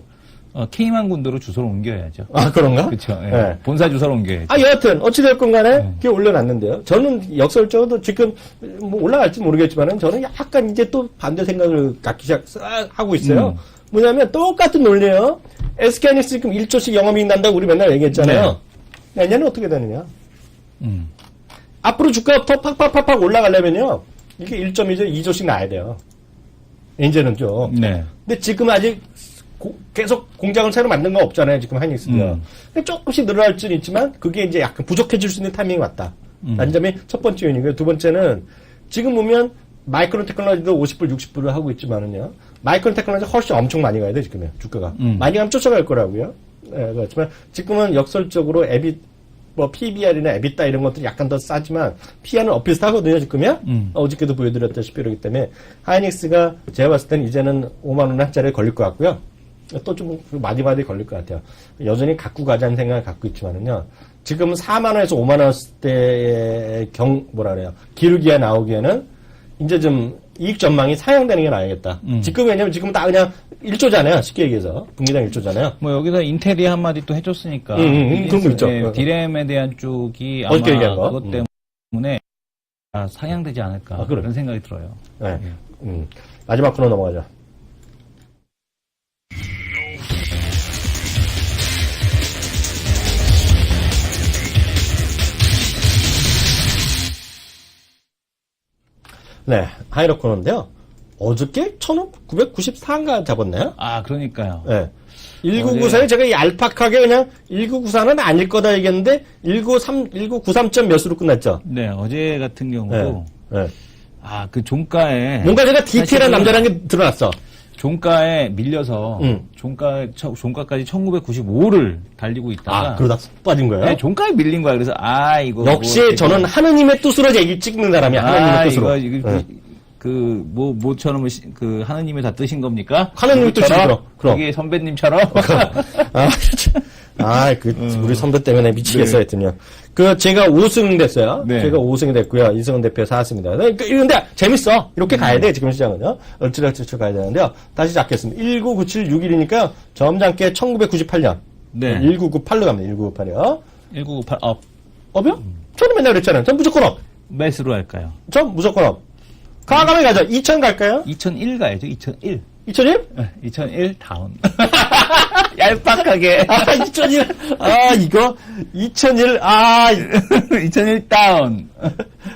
K만 군도로 주소를 옮겨야죠. 그런가? 그렇죠. 예. 네. 본사 주소를 옮겨야죠. 여하튼, 어찌됐건 간에, 그게 올려놨는데요. 저는 역설적으로 지금, 올라갈지 모르겠지만은, 저는 약간 이제 또 반대 생각을 갖기 하고 있어요. 뭐냐면, 똑같은 논리예요. SK하이닉스 지금 1조씩 영업이익 난다고 우리 맨날 얘기했잖아요. 내년에 어떻게 되느냐. 앞으로 주가가 더 팍팍팍팍 올라가려면요, 이게 1.2조, 2조씩 나야 돼요. 이제는 좀. 네. 근데 지금 아직 계속 공장을 새로 만든 건 없잖아요. 지금 하이닉스도요. 근데 조금씩 늘어날 수는 있지만 그게 이제 약간 부족해질 수 있는 타이밍이 왔다. 라는 점이 첫 번째 요인이고요. 두 번째는 지금 보면 마이크론 테크놀로지도 50불, 60불을 하고 있지만은요. 마이크론 테크놀로지 훨씬 엄청 많이 가야 돼, 지금요. 주가가. 많이 가면 쫓아갈 거라고요. 예, 그렇지만 지금은 역설적으로 PBR이나 에비타 이런 것들이 약간 더 싸지만 PR은 비슷하거든요, 지금요. 어저께도 보여드렸다시피 그렇기 때문에 하이닉스가 제가 봤을 때는 이제는 5만 원 한짜리에 걸릴 것 같고요. 또 좀 마디마디 걸릴 것 같아요. 여전히 갖고 가자는 생각을 갖고 있지만은요. 지금 4만 원에서 5만 원대의 뭐라 그래요. 기울기가 나오기에는 이제 좀 이익 전망이 상향되는 게 나야겠다. 지금 왜냐면 지금 다 그냥 1조잖아요. 쉽게 얘기해서. 분기당 1조잖아요. 뭐 여기서 인텔이 한마디 또 해줬으니까. 그런 거 있죠. 네, 디램에 대한 쪽이 아마 어저께 얘기한 거. 그것 때문에 상향되지 않을까. 그래. 그런 생각이 들어요. 네. 마지막 코너 넘어가죠. 네, 하이로 코너인데요. 어저께 1994인가 잡았나요? 아, 그러니까요. 네. 1994에 제가 얄팍하게 그냥 1994는 아닐 거다 얘기했는데 1993점 몇으로 끝났죠? 네, 어제 같은 경우도 네. 아, 그 종가에 뭔가 제가 디테일한 남자라는 게 드러났어. 종가에 밀려서 종가까지 1995를 달리고 있다가 그러다 빠진 거예요? 네, 종가에 밀린 거야. 그래서 이거 역시 뭐, 저는 하느님의 뜻으로 얘기 찍는 사람이야. 하느님의 뜻으로. 이거 모처럼 하느님이 다 뜨신 겁니까? 하느님의 뜻이죠. 그럼. 이게 선배님처럼. 우리 선배 때문에 미치겠어 했더니요. 제가 5승 됐어요. 네. 제가 5승이 됐고요. 이승훈 대표 4승입니다. 근데 재밌어. 이렇게 가야 돼, 지금 시장은요. 얼추얼추 가야 되는데요. 다시 잡겠습니다. 199761이니까 점잖게 1998년. 네. 1998로 갑니다. 1998이요. 1998, 업. 업이요? 저는 맨날 그랬잖아요. 전 무조건 업. 몇으로 할까요? 전 무조건 업. 가면 가죠. 2000 갈까요? 2001 가야죠, 2001. 2001? 2001 다운. 얄팍하게. 2001. 이거 2001. 2001 다운.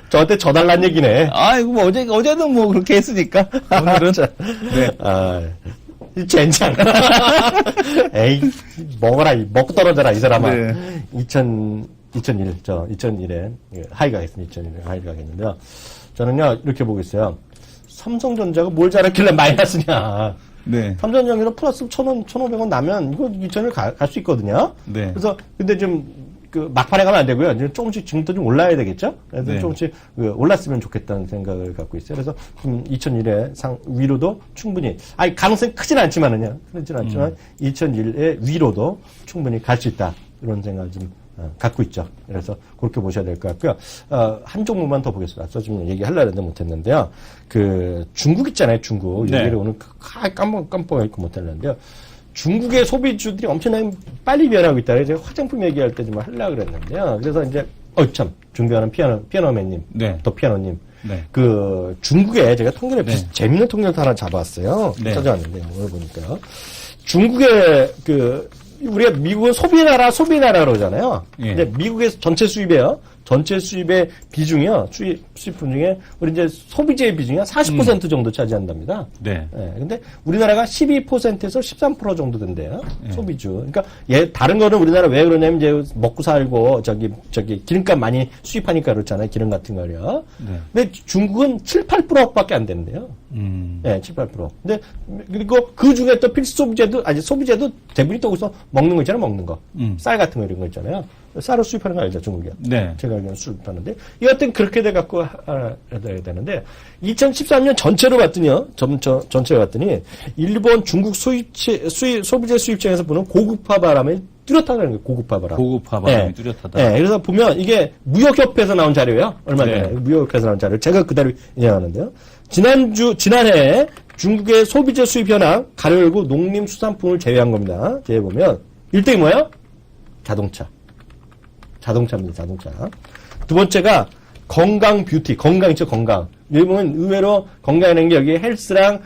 저한테 져달란 얘기네. 이거 뭐 어제는 뭐 그렇게 했으니까. 오늘은. 네. 젠장. 에이, 먹어라, 먹고 떨어져라, 이 사람아. 네. 2001에 하이가 있습니다. 2001에 하이가 있는데요. 저는요, 이렇게 보고 있어요. 삼성전자가 뭘 잘했길래 마이너스냐. 네. 삼성전자는 플러스 1,000원, 1,500원 나면 이거 2,000을 갈 수 있거든요. 네. 그래서, 근데 막판에 가면 안 되고요. 이제 조금씩 지금부터 좀 올라야 되겠죠? 그래서 네. 조금씩 올랐으면 좋겠다는 생각을 갖고 있어요. 그래서 2001에 위로도 충분히, 가능성이 크진 않지만은요. 크진 않지만 2001의 위로도 충분히 갈 수 있다. 이런 생각을 좀 갖고 있죠. 그래서 그렇게 보셔야 될 것 같고요. 한 종목만 더 보겠습니다. 앞서 좀 얘기하려고 했는데 못했는데요. 중국 있잖아요. 중국. 네. 얘기를 오늘 깜빡 잊고 못했는데요. 중국의 소비주들이 엄청나게 빨리 변하고 있다. 제가 화장품 얘기할 때 좀 하려고 그랬는데요. 그래서 이제, 존경하는 피아노맨님. 네. 더 피아노님. 네. 중국에 제가 통계를, 네. 재밌는 통계를 하나 잡아왔어요. 네. 찾아왔는데, 오늘 보니까. 중국의 우리가 미국은 소비나라 그러잖아요. 예. 근데 미국의 전체 수입이에요. 전체 수입의 비중이요. 수입분 중에 우리 이제 소비재의 비중이 한 40% 정도 차지한답니다. 네. 예. 근데 우리나라가 12%에서 13% 정도 된대요. 예. 소비주. 그러니까 다른 거는 우리나라 왜 그러냐면 이제 먹고 살고 기름값 많이 수입하니까 그렇잖아요. 기름 같은 거요. 네. 근데 중국은 7, 8%밖에 안 된대요. 예, 7, 8%. 근데 그리고 그 중에 또 필수 소비재도 대부분이 또 거기서 먹는 거 있잖아요. 먹는 거. 쌀 같은 거 이런 거 있잖아요. 쌀을 수입하는 거 알죠, 중국이요. 네. 제가 알기로는 수입하는데 여하튼 그렇게 돼 갖고 해야 되는데 2013년 전체로 봤더니요. 전체로 봤더니 일본 중국 소비재 수입청에서 보는 고급화 바람이 뚜렷하다는 거예요. 고급화 바람. 고급화 바람이 네. 뚜렷하다. 네. 그래서 보면 이게 무역협회에서 나온 자료예요. 얼마 전에 네. 무역협회에서 나온 자료. 제가 그대로 인용하는데요. 지난해 중국의 소비재 수입 현황 가로 열고 농림수산품을 제외한 겁니다. 제외 보면 1등이 뭐예요? 자동차입니다. 자동차. 두 번째가 건강 뷰티. 건강 있죠, 건강. 여기 보면 의외로 건강이라는 게 여기 헬스랑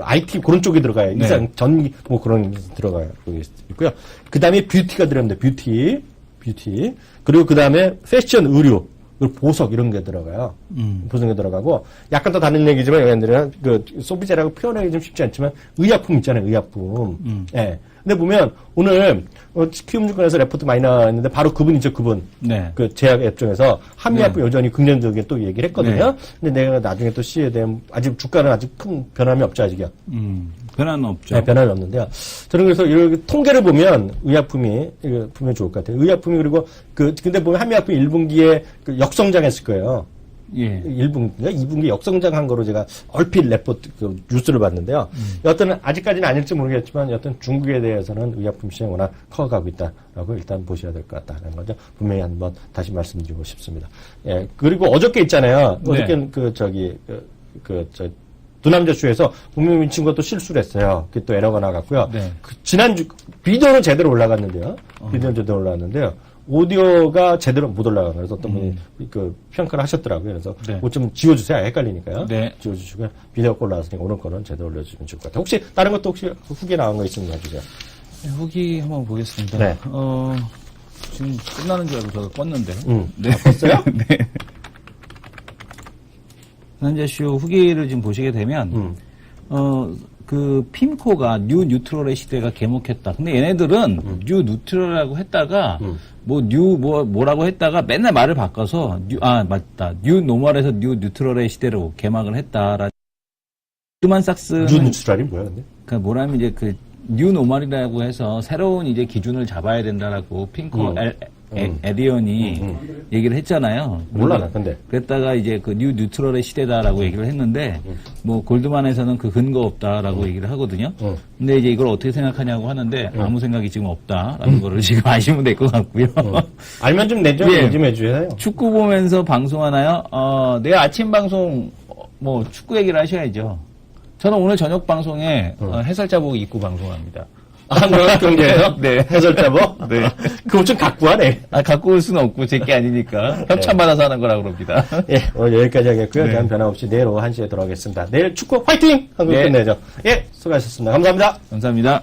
IT 그런 쪽이 들어가요. 네. 이상 전기 그런 게 들어가요. 여기 있고요. 그 다음에 뷰티가 들어갑니다. 뷰티. 그리고 그 다음에 패션 의류. 그리고 보석 이런 게 들어가요. 보석이 들어가고 약간 더 다른 얘기지만 얘네들은 그 소비재라고 표현하기 좀 쉽지 않지만 의약품 있잖아요. 의약품. 예. 근데 보면 오늘 키움증권에서 레포트 많이 나왔는데 바로 그분이죠. 그분. 네. 그 제약 앱 중에서 한미약품 여전히 긍정적이게 또 얘기를 했거든요. 근데 내가 나중에 또 C에 대한 아직 주가는 아직 큰 변함이 없죠. 아직이요. 변화는 없죠. 네, 변함이 없는데요. 저는 그래서 이렇게 통계를 보면 의약품이 이거 보면 좋을 것 같아요. 의약품이 그리고 근데 보면 한미약품 1분기에 그 역성장했을 거예요. 예. 1분기인가 2분기 역성장한 거로 제가 얼핏 레포트 그 뉴스를 봤는데요. 여하튼 아직까지는 아닐지 모르겠지만 여하튼 중국에 대해서는 의약품 시장이 워낙 커가고 있다라고 일단 보셔야 될 것 같다는 거죠. 분명히 한번 다시 말씀드리고 싶습니다. 예. 그리고 어저께 있잖아요. 네. 어저께 두남자쇼에서 분명히 친구가 또 실수를 했어요. 그게 또 에러가 나갔고요. 네. 지난주 비디오는 제대로 올라갔는데요. 비디오는 제대로 올라갔는데요. 오디오가 제대로 못 올라가요. 그래서 어떤 분이 그 평가를 하셨더라고요. 그래서 네. 뭐 좀 지워주세요. 헷갈리니까요. 네. 지워주시고요. 비디오가 올라왔으니까 오늘 거는 제대로 올려주시면 좋을 것 같아요. 혹시 다른 것도 혹시 후기 나온 거 있으면 해주세요. 네, 후기 한번 보겠습니다. 네. 지금 끝나는 줄 알고 제가 껐는데. 네. 봤어요? 네. 남자쇼 후기를 지금 보시게 되면, 그 핌코가 뉴 뉴트럴의 시대가 개목했다. 근데 얘네들은 뉴 뉴트럴이라고 했다가 뭐라고 했다가 맨날 말을 바꿔서 뉴 노멀에서 뉴 뉴트럴의 시대로 개막을 했다라. 골드만삭스는 뉴 뉴트럴이 뭐야, 근데? 그러니까 뭐라면 이제 그 뉴 노멀이라고 해서 새로운 이제 기준을 잡아야 된다라고 핑코 에디언이 얘기를 했잖아요. 몰라, 나 근데. 그랬다가 이제 그 뉴 뉴트럴의 시대다라고 얘기를 했는데, 뭐 골드만에서는 그 근거 없다라고 얘기를 하거든요. 근데 이제 이걸 어떻게 생각하냐고 하는데, 아무 생각이 지금 없다라는 거를 지금 아시면 될 것 같고요. 알면 좀 내죠. 예. 좀 해주세요. 축구 보면서 방송하나요? 내일 아침 방송, 축구 얘기를 하셔야죠. 저는 오늘 저녁 방송에 해설자복 입고 방송합니다. 한국 경기에서? 네. 해설자복? 네. 그거 좀 갖고 하네. 갖고 올 수는 없고, 제게 아니니까. 협찬받아서 하는 거라고 그럽니다. 예, 오늘 여기까지 하겠고요. 네. 다음 변함없이 내일 오후 1시에 돌아오겠습니다. 내일 축구 화이팅! 하고 네. 끝내죠. 예, 수고하셨습니다. 감사합니다. 감사합니다.